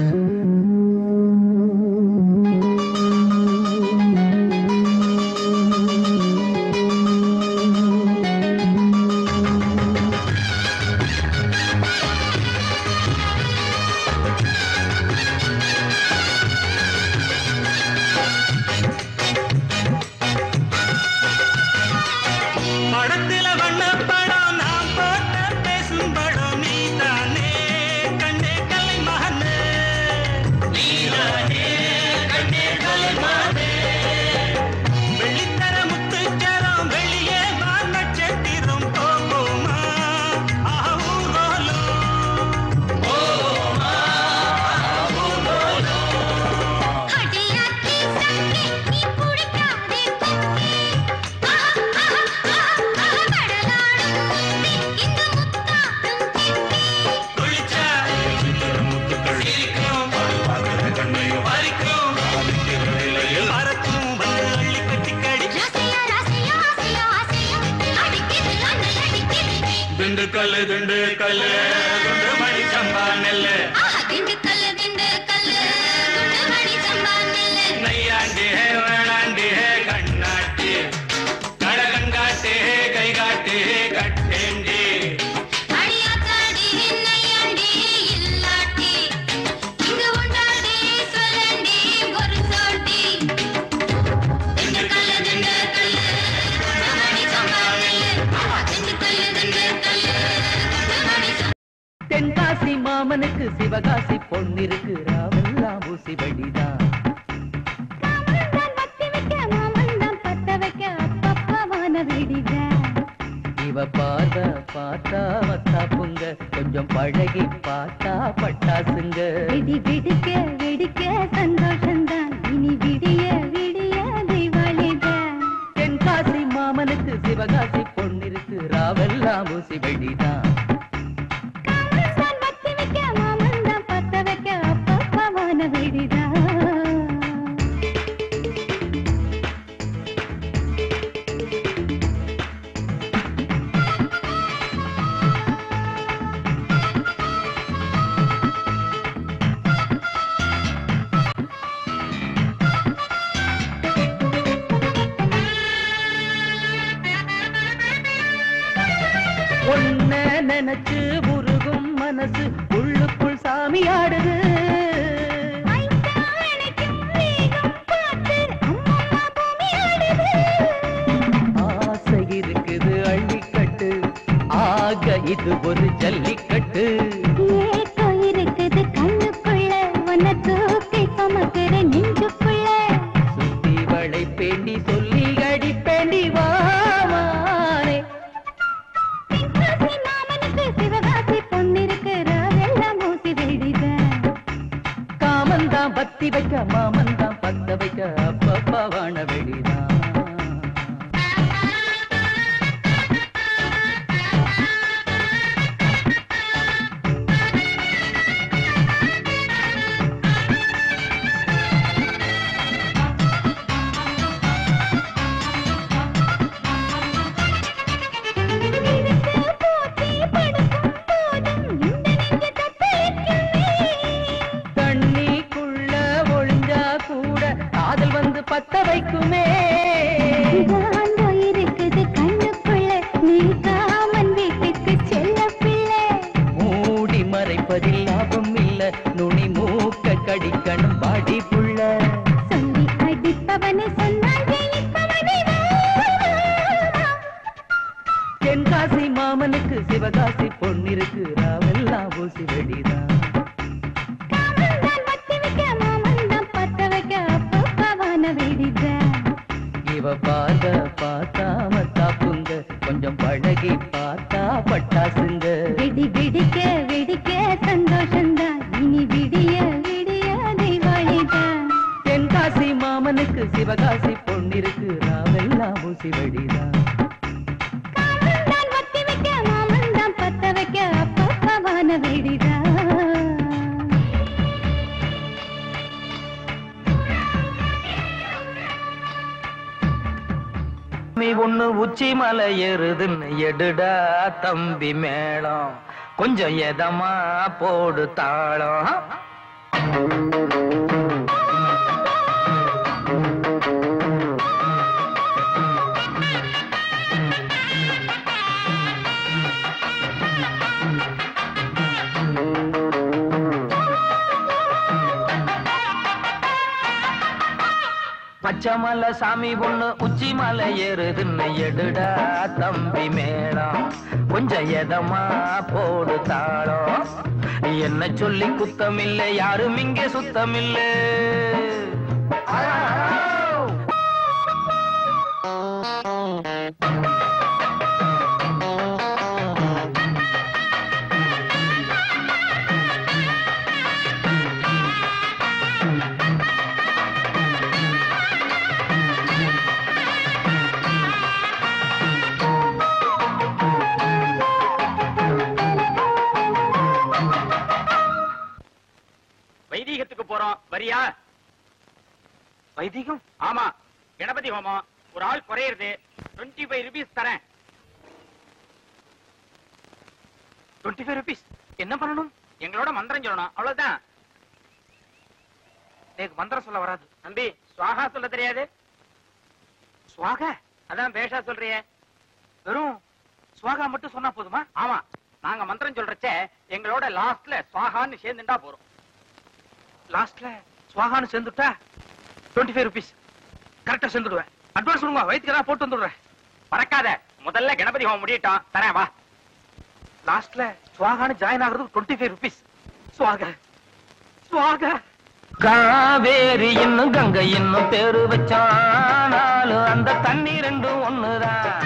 படத்தில வண்ணப்படம் நான் போட்ட பேசும் படம் நீதானே கண்ணே கலை மகனே, நீதானே கண்ணே கலை மகனே. வெள்ளித்தர முத்துச்சரம் வெளியே வா நட்சத்திரம் போகுமா, திண்டுக்கல்லு திண்டுக்கல்லு குண்டு மணி சம்பா நெல்லு நையாண்டி வேளாண்டி கண்ணாட்டி கடகங்காட்டி கை காட்டி கட்டேண்டி தென்காசி மாமனுக்கு சிவகாசி பொண்ணிருக்கு ராவெல்லாம் ஊசி வடிதான் இவ பார்த்தா பார்த்தா வத்தாப்புங்க கொஞ்சம் பழகி பார்த்தா பட்டாசுங்க விடி விடுக்க விடுக்க சந்தோஷம்தான் இனி விடிய விடிய தீபாவளிதான் தென்காசி மாமனுக்கு சிவகாசி பொண்ணிருக்கு ராவெல்லாம் ஊசி வடிதான் ஒன்ன நினைச்சு உருகும் மனசு உள்ளுக்குள் சாமி ஆடுது ஆசை இருக்குது அள்ளிக்கட்டு ஆக இது ஒரு ஜல்லிக்கட்டு இருக்குது கண்ணுக்குள்ள உன்னை தூக்கி சுமக்கிற நெஞ்சுக்குள்ள சுத்தி வளை பேண்டி சொல்லி அடி பேண்டி வாமானே சிவகாசி பொன்னிருக்கிற எல்லாம் ஊசி வெடிதான் காமந்தான் பத்தி வைக்க மாமந்தான் பத்த வைக்க அப்பப்பா வாழ வெடிதான் பத்த வைக்குமே இருக்குது கண்ணுக்குள்ள நீ காமன் வீட்டுக்கு செல்ல பிள்ளை மூடி மறைப்பதில் லாபம் இல்ல நுனி மூக்க கடிக்கணும் பாடி புள்ள சொல்லி அடிப்பவனை சொன்னால் ஜெயிப்பவனை தென்காசி மாமனுக்கு சிவகாசி பொன்னிருக்கு ராவெல்லாம் ஊசி வெடிதான் இவ பார்த்த பார்த்தா மத்தாப்புங்க கொஞ்சம் பழகி பார்த்தா பட்டாசுங்க விடி விடிக்க விடிக்க சந்தோஷம்தான் இனி விடிய விடிய தீபாவளிதான் தென்காசி மாமனுக்கு சிவகாசி பொன்னிருக்கு ராவெல்லாம் ஊசி வெடிதான் வத்தி வைக்க மாமன் தான் பத்த வைக்க அப்பப்பவான வெடிதான் ஒண்ணு உச்சி மலை ஏறுதுன்னு எடுடா தம்பி மேளம் கொஞ்சம் எதமா போடு தாளம் பச்சமலை சாமி பொண்ணு உச்சி மலை ஏறுதுன்னு எடுடா தம்பி மேளம் கொஞ்சம் எதமா போடு தாளம் என்ன சொல்லி குத்தமில்லை யாரும் இங்கே சுத்தமில்லை வைதீகத்துக்கு போறோம் வரியா? வைதீகம்? ஆமா, கணபதி ஹோமம். ஒரு ஆள் குறையிறது. 25 rupees தரேன். 25 rupees. என்ன பண்ணணும்? எங்களோட மந்திரம் சொல்லணும், அவ்வளவுதான். எனக்கு மந்திரம் சொல்ல வராது. தம்பி, சுவாகா சொல்ல தெரியாது? சுவாகா? அதான் பேஷா சொல்றியே. வெறும் சுவாகா மட்டும் சொன்னா போதுமா? ஆமா, நாங்க மந்திரம் சொல்றச்ச எங்களோட லாஸ்ட்ல சுவாகான்னு சேர்ந்துட்டா போறோம். லாஸ்ட்ல சுவாகான்னு சேர்ந்துட்டா 25 rupees கரெக்டா சேர்ந்துடுவேன். அட்வான்ஸ் கொடுங்க, வயிற்றுக்கு போட்டு வந்துடுறேன். மறக்காத, முதல்ல கணபதி ஹோமம் முடியட்டும், தரேன் வா. லாஸ்ட்ல சுவாகான்னு ஜாயின் ஆகுறது 25 rupees. சுவாகா சுவாகா. காவேரி இன்னும் கங்கை இன்னும் பேரு வச்சானாலும் அந்த தண்ணி ரெண்டும் ஒண்ணுதான்.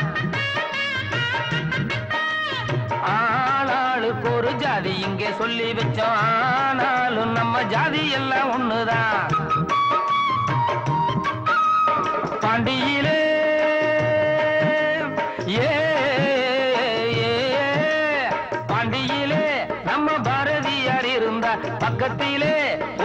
ஆளாளுக்கு ஒரு ஜாதி இங்கே சொல்லி வச்சோம், ஆனாலும் நம்ம ஜாதி எல்லாம் ஒண்ணுதான். பாண்டியிலே பாண்டியிலே நம்ம பாரதியார் இருந்தா, பக்கத்திலே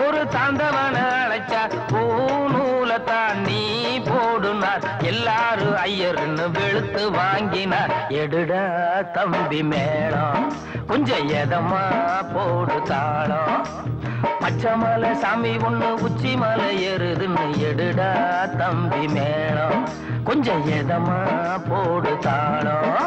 ஒரு தாண்டவன அழைச்சா, பூநூலத்தான் நீ போடுனார், எல்லாரும் ஐயர்னு வெளுத்து வாங்கினார். எடுடா தம்பி மேளம், கொஞ்சம் எதமா போடு தாளம், பச்சைமலை சாமி ஒண்ணு உச்சி மலை ஏறுதுன்னு, எடுடா தம்பி மேளம், கொஞ்சம் எதமா போடு தாளம்.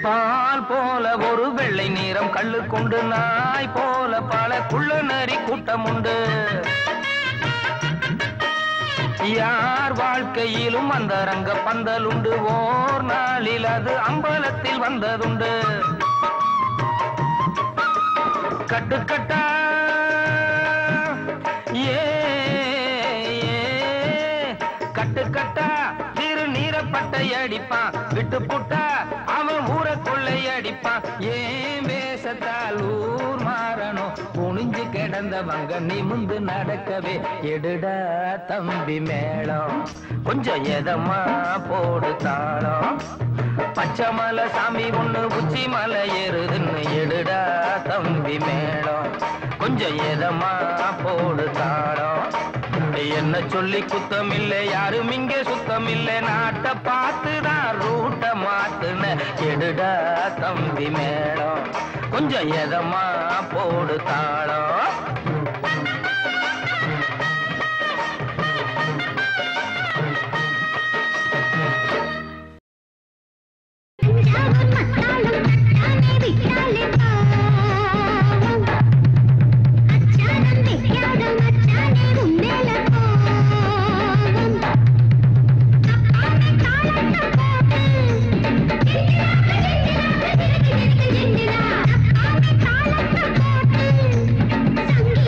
பால் போல ஒரு வெள்ளை நீரம் கள்ளு கொண்டு, நாய் போல பல குள்ள நரி கூட்டம் உண்டு. யார் வாழ்க்கையிலும் அந்த ரங்க பந்தல் உண்டு, ஓர் நாளில் அது அம்பலத்தில் வந்ததுண்டு. கட்டுக்கட்டா கட்டுக்கட்டா திரு நீரப்பட்டை அடிப்பான், விட்டு புட்டா அவன் ஊரை கொள்ளை அடிப்பான். ஏன் வேசத்தால் ஊர் மாறணும், குனிஞ்சு கிடந்தவங்க நிமிந்து நடக்கவே. எடுடா தம்பி மேளம், கொஞ்சம் எதமா போடு தாளம், பச்சைமலை சாமி ஒண்ணு உச்சி மலை ஏறுதுன்னு, எடுடா தம்பி மேளம், கொஞ்சம் எதமா போடு தாளம். என்ன சொல்லி குத்தம் இல்லை, யாரும் இங்கே சுத்தம் இல்லை, நாட்டை பார்த்துதான் ரூட்ட மாத்துன. எடுடா தம்பி மேளம், கொஞ்சம் எதமா போடு தாளம். சங்கீத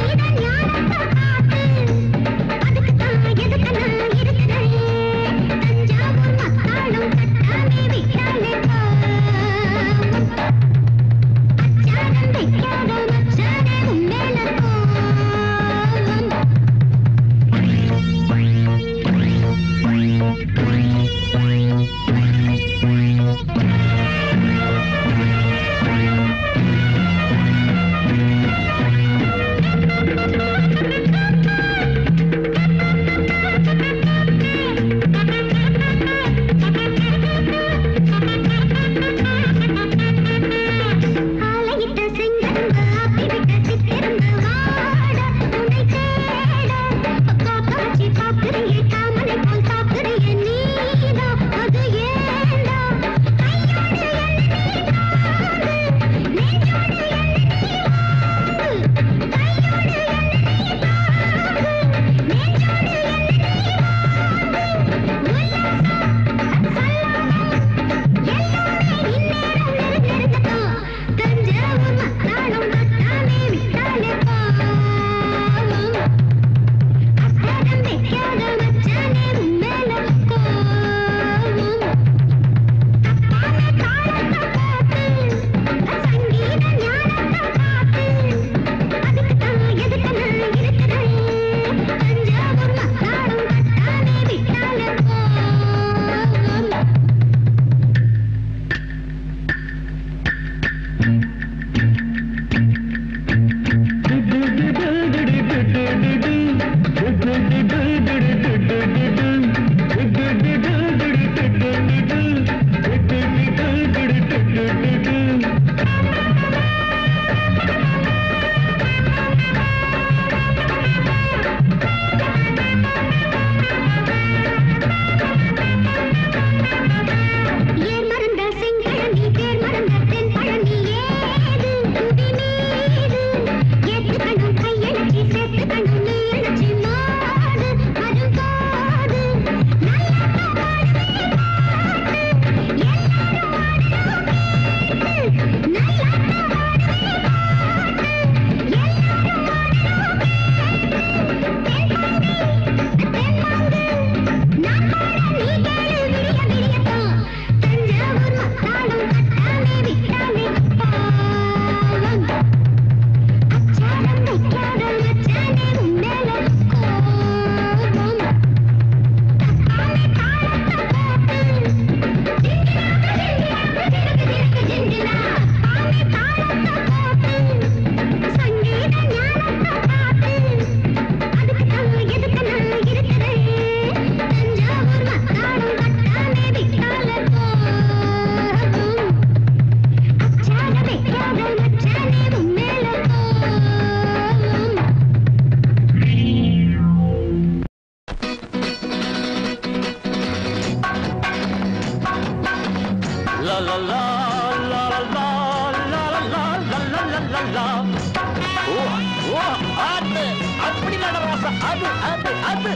அப்படி நடராசா அது அது அது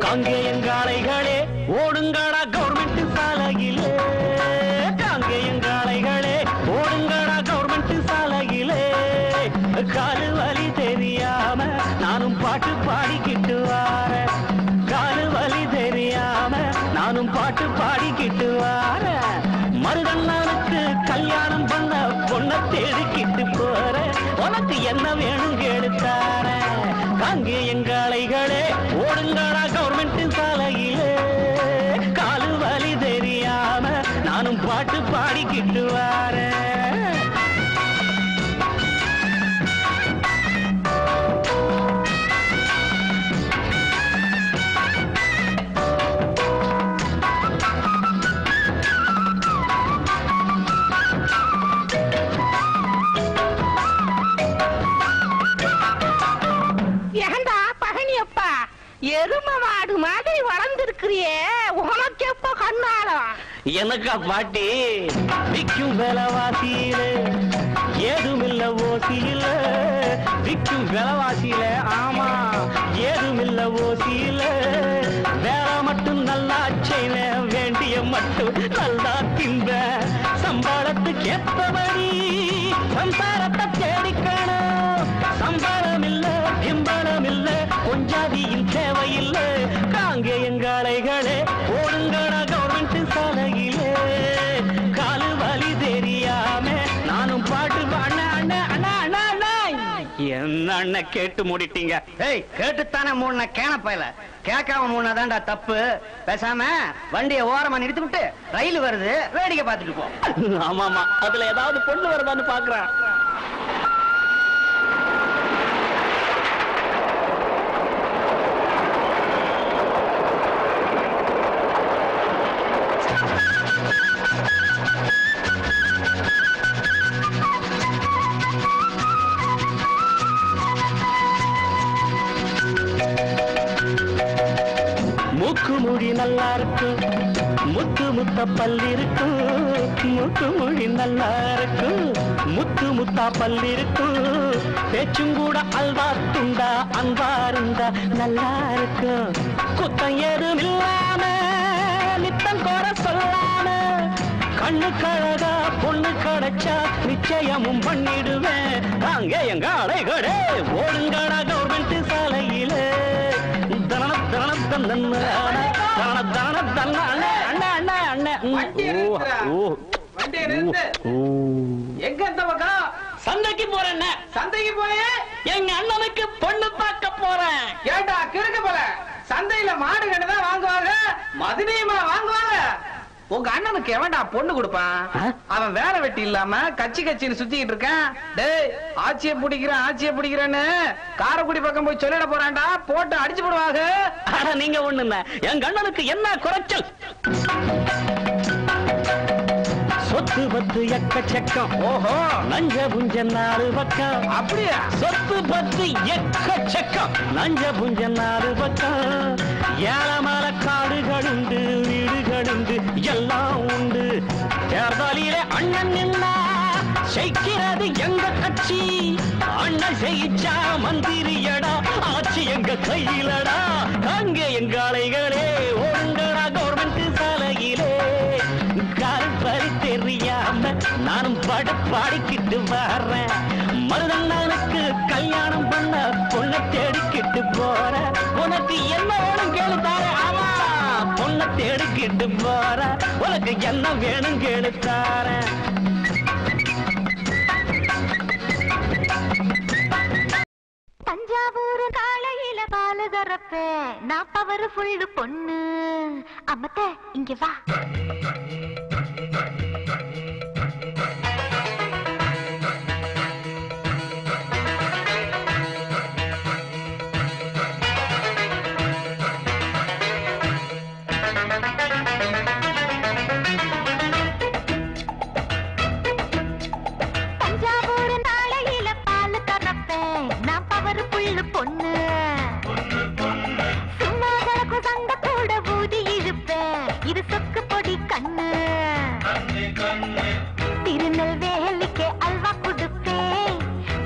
காங்கேயங்காளைகளே ஓடுங்கடா கவர்மெண்ட் சாலையிலே காங்கேயங்காளைகளே ஓடுங்கடா கவர்மெண்ட் சாலையிலே காலு வலி தெரியாம நானும் பாட்டு பாடிக்கிட்டு வாரேன் காலு வலி தெரியாம நானும் பாட்டு பாடிக்கிட்டு வாரேன் மருதண்ணனுக்கு கல்யாணம் பண்ண பொண்ண தேடிக்கிட்டு போறேன் உனக்கு என்ன வேணும் கேடுத்தாரேன் காங்கேயங்காளைகளே ஓடுங்கடா கவர்மெண்ட் சாலையிலே காலு வலி தெரியாம நானும் பாட்டு பாடிக்கிட்டு வாரேன் ஏண்டா பழனியப்பா எரும மாடு மாதிரி வளர்ந்திருக்கிறியே உனக்கு எப்ப கண்ணாலம் எனக்கா பாட்டி விக்கும் விலைவாசியில ஏதுமில்ல ஓசியில விக்கும் விலைவாசியில ஆமா ஏதுமில்ல ஓசியில வேலை மட்டும் நல்லா செய்வ வேண்டிய மட்டும் நல்லா திம்ப சம்பளத்துக்கு ஏத்தபடி சம்சாரத்தை தேடிக்கணும் சம்பளம் இல்ல பிம்பளம் இல்ல கொஞ்சாதியின் தேவையில்லை காங்கேயங்காளைகளே ஓடுங்கடா கவர்மெண்ட் சாலையிலே காலு வலி தெரியாம நானும் பாட்டு என்ன அண்ணன் கேட்டு மூடிட்டீங்க கேட்டுத்தானே மூணு கேனப்பையில கேட்காம மூணாதான்டா தப்பு பேசாம வண்டியை ஓரமா நிறுத்தி விட்டு ரயில் வருது வேடிக்கை பார்த்துட்டு போ ஆமாமா அதுல ஏதாவது பொண்ணு வருதான்னு பாக்குறேன் மூக்கு மொழி நல்லா இருக்கு முத்து முத்த பல்லு இருக்கு மூக்கு மொழி நல்லா இருக்கு முத்து முத்தா பல்லு இருக்கு பேச்சும் கூட அல்வா துண்டா அன்பா இருந்தா நல்லா இருக்கு குத்தம் ஏதும் இல்லாம நித்தம் கோர சொல்லாம கண்ணு கழகா பொண்ணு கிடைச்சா நிச்சயமும் பண்ணிடுவேன் அங்கே எங்க அலைகளே ஓடுங்கடா கவர்மெண்ட் சாலையிலே எங்க இந்த பக்கம் சந்தைக்கு போறேன் சந்தைக்கு போய் எங்க அண்ணனுக்கு பொண்ணு பார்க்க போறேன் ஏண்டா கிறுக்கு போல சந்தையில மாடு கண்டுதான் வாங்குவாங்க மதுரையுமா வாங்குவாங்க உங்க அண்ணனுக்கு எவன்டா பொண்ணு கொடுப்பான்? அவன் வேலை வெட்டி இல்லாம கட்சின்னு சுத்திக்கிட்டு இருக்கான். டேய், ஆட்சியை பிடிக்கிறேன்னு காரைக்குடி பக்கம் போய் சொல்லிட போறான்டா, போட்டு அடிச்சு போடுவாங்க. நீங்க ஒண்ணு என் அண்ணனுக்கு என்ன குறைச்சல்? சொத்து பத்து எக்கச்சக்கம். ஓஹோ, நஞ்ச புஞ்ச 4 பக்கம். அப்படியா? சொத்து பத்து எக்கச்சக்கம், நஞ்ச புஞ்ச 4 பக்கம். ஏழமல காடுகள் உண்டு, வீடுகள் உண்டு, எல்லாம் உண்டு. தேர்தலிலே அண்ணன் நின்னா ஜெயிக்கிறது எங்க கட்சி. அண்ணன் ஜெயிச்சா மந்திரியடா, ஆட்சி எங்க கையிலடா. அங்க எங்க அலைகளே ஓடுங்கடா கவர்மெண்ட் சாலையிலே. கால்பறி தெரியாம நானும் பாடிக்கிட்டு வர்றேன். மருதண்ணனுக்கு கல்யாணம் பண்ண பொண்ணை தேடிக்கிட்டு போற. உனக்கு என்ன வேணும் கேளு தார. ஆமா, பொண்ணை தேடிக்கிட்டு போற. உனக்கு என்ன வேணும் கேளு தார. தஞ்சாவூர் காலையில பாலு கறப்பேன், நான் பவர் ஃபுல்லு பொண்ணு. அம்மத்த இங்க வா. தஞ்சாவூர் நாளையில பாலு கறப்பேன், நான் பவர் ஃபுல்லு பொண்ணு. சும்மா கிடக்கு சண்டை கூட ஊதி இழுப்பேன், இது சொக்கு பொடி கண்ணு. திருநெல்வேலிக்கே அல்வா கொடுப்பேன்,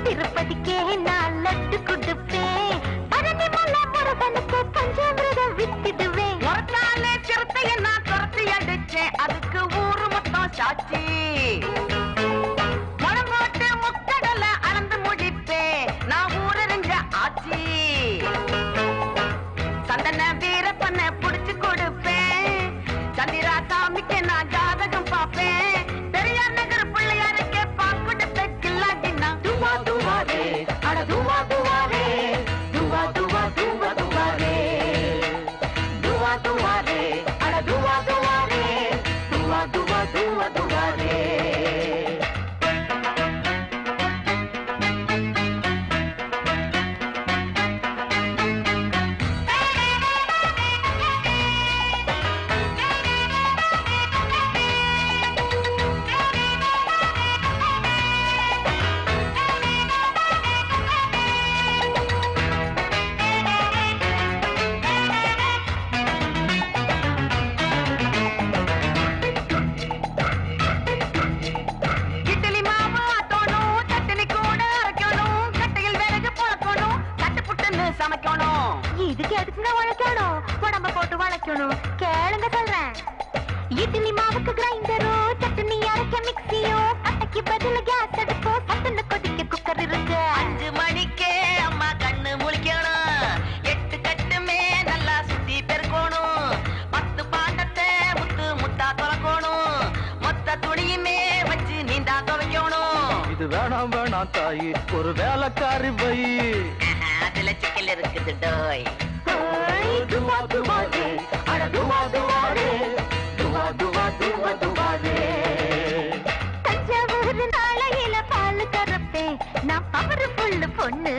திருப்பதிக்கே நான் லட்டு கொடுப்பேன். பழனி மலை முருகனுக்கு பஞ்சாமிரதம் வித்துடுவேன். ஒரு நாளே சிறுத்தைய நான் துரத்தி அடிச்சேன், அதுக்கு ஊரு மொத்தம் சாட்சி. மனம்போட்டு முக்கடல அளந்து முடிப்பேன், நான் ஊரறிஞ்ச ஆட்சி. சந்தன வீரப்பண்ண புடிச்சு கொடுப்பேன், சந்திரா சாமிக்கு நான் ஜாதகம் பார்ப்பேன். பெரியார் நகர் பிள்ளையாருக்கே பாக்குடுப்பேன், கில்லாட்டினா துவா துவாரே, அட துவா துவாரே, துவா துவா துவா துவாரே, துவா துவாரே, அட துவா துவாரே, துவா துவா துவா துவாரே. இட்லி மாவு ஆட்டணும், சட்னி கூட அரைக்கணும், கட்டையில் விறகு புழக்கணும், கட்டு புட்டுன்னு சமைக்கணும். இதுக்கு எதுக்குங்க உழைக்கணும், உடம்ப போட்டு வளைக்கணும். கேளுங்க சொல்றேன். இட்லி மாவுக்கு கிரைண்டரோ, சட்னி அரைக்க மிக்சியோ, கட்டைக்கு பதில் கேஸ் அடுப்போ, சட்டுன்னு கொதிக்க குக்கர் இருக்கு. 5 மணிக்கே அம்மா கண்ணு முழிக்கணும், 8 கட்டுமே நல்லா சுத்தி பெருக்கணும். 10 பாண்டத்தை முத்து முத்தா தொலைக்கணும், மொத்த துணியுமே வச்சு நீண்டா துவைக்கணும். இது வேணாம் வேணாம் தாயி, ஒரு வேலைக்காரி பை. அதுல சிக்கல் இருக்குது டோய். துவா துவாரே, அட துவா துவாரே, துவா துவா துவா துவாரே. தஞ்சாவூர் நாளையில பாலு கறப்பேன், நான் பவர் ஃபுல்லு பொண்ணு.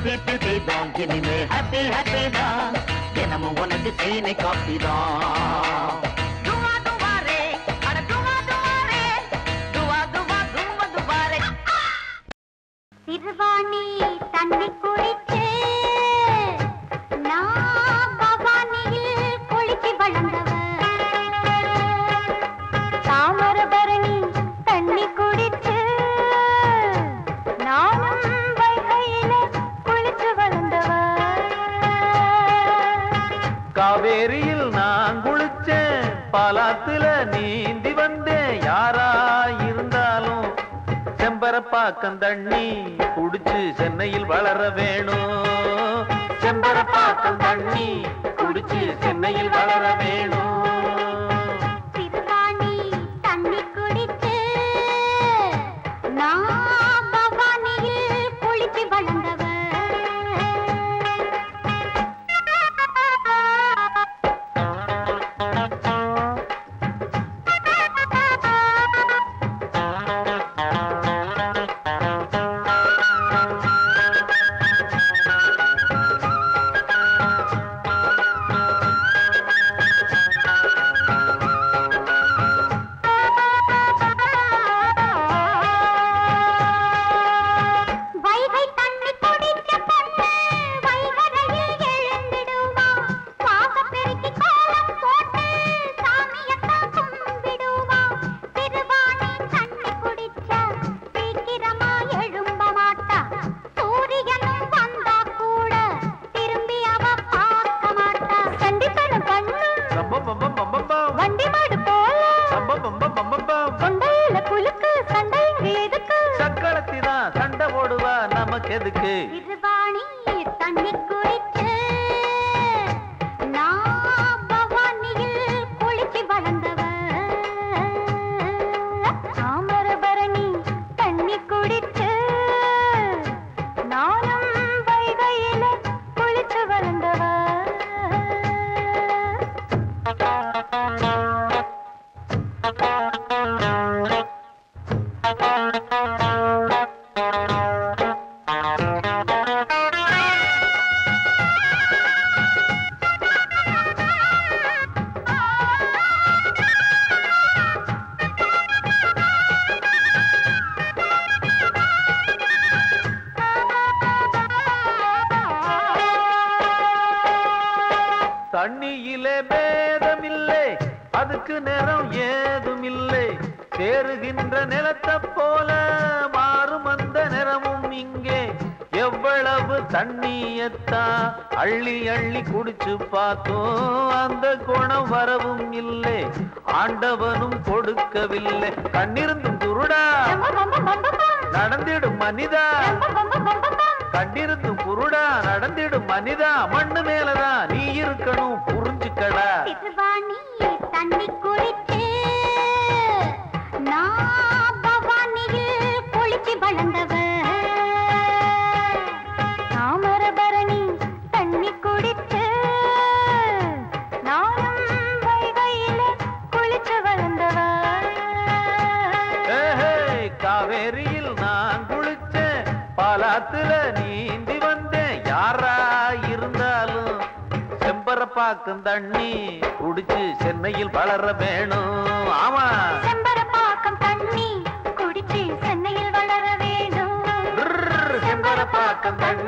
ஹிப்பி தான் இனிமே ஹாப்பி ஹாப்பி தான் தினமும் உனக்கு சீனை காப்பி தான் துவா துவாரே அட துவா துவாரே துவா துவா துவா துவாரே சிறுவாணி தண்ணி குடிச்சு நான் பவானியில் குளிச்சு வளர்ந்தவ தாமரபரணி தண்ணி குடிச்சு நானும் வைகையில குளிச்சு வளர்ந்தவ காவேரியில் நான் குளிச்சேன் பாலாத்துல நீந்தி வந்தேன் யாரா இருந்தாலும் செம்பரப்பாக்கம் தண்ணி குடிச்சு சென்னையில் வளர வேணும் செம்பரப்பாக்கம் தண்ணி குடிச்சு சென்னையில் வளர வேணும் சிறுவாணி தண்ணி குடிச்சு நான் பவானியில் குளிச்சு வளர்ந்தவ வைகை தண்ணி குடிச்ச பொண்ணு வைகரையில் எழுந்திடுவா வாசப் பெருக்கி கோலம் போட்டு சாமியத்தான் கும்பிடுவா சிறுவாணி தண்ணி குடிச்சா சீக்கிரமா எழும்ப மாட்டா சூரியனும் வந்தா கூட திரும்பி அவ பார்க்க மாட்டா சண்டித்தனம் பண்ணும் வண்டி மாடு போல கொண்டையில குலுக்கு சண்டை இங்க எதுக்கு சக்களத்திதான் சண்டை போடுவா நமக்கு எதுக்கு சிறுவாணி தண்ணி குடிச்சு நான் பவானியில் குளிச்சு வளர்ந்தவ தாமரபரணி தண்ணி குடிச்சு நானும் வைகையில குளிச்சு வளர்ந்தவ தண்ணியிலே பேதமில்லை அதுக்கு நிறம் ஏதுமில்லை சேருகின்ற நிலத்தை போல மாறும் அந்த நிறமும் இங்கே எவ்வளவு தண்ணியத்தான் அள்ளி அள்ளி குடிச்சு பார்த்தோம் அந்த குணம் வரவும் இல்லை ஆண்டவனும் கொடுக்கவில்லை கண்ணிருந்தும் குருடா நடந்திடும் மனிதா கண்டிருந்தும் குருடா நடந்திடும் மனிதா மண்ணு மேலதான் நீ இருக்கணும் புரிஞ்சுக்கடா சிறுவாணி தண்ணி குடிச்சு நான் பவானியில் குளிச்சு வளர்ந்தவ தாமரபரணி தண்ணி குடிச்சு நானும் வைகையில குளிச்சு வளர்ந்தவ காவேரியில் நான் குளிச்சேன் பாலாத்துல நீந்தி வந்தேன் யாரா இருந்தாலும் செம்பரப்பாக்கம் தண்ணி குடிச்சு சென்னையில் வளர வேணும் ஆமா செம்பரப்பாக்கம் தண்ணி குடிச்சு சென்னையில் வளர வேணும் செம்பரப்பாக்கம் தண்ணி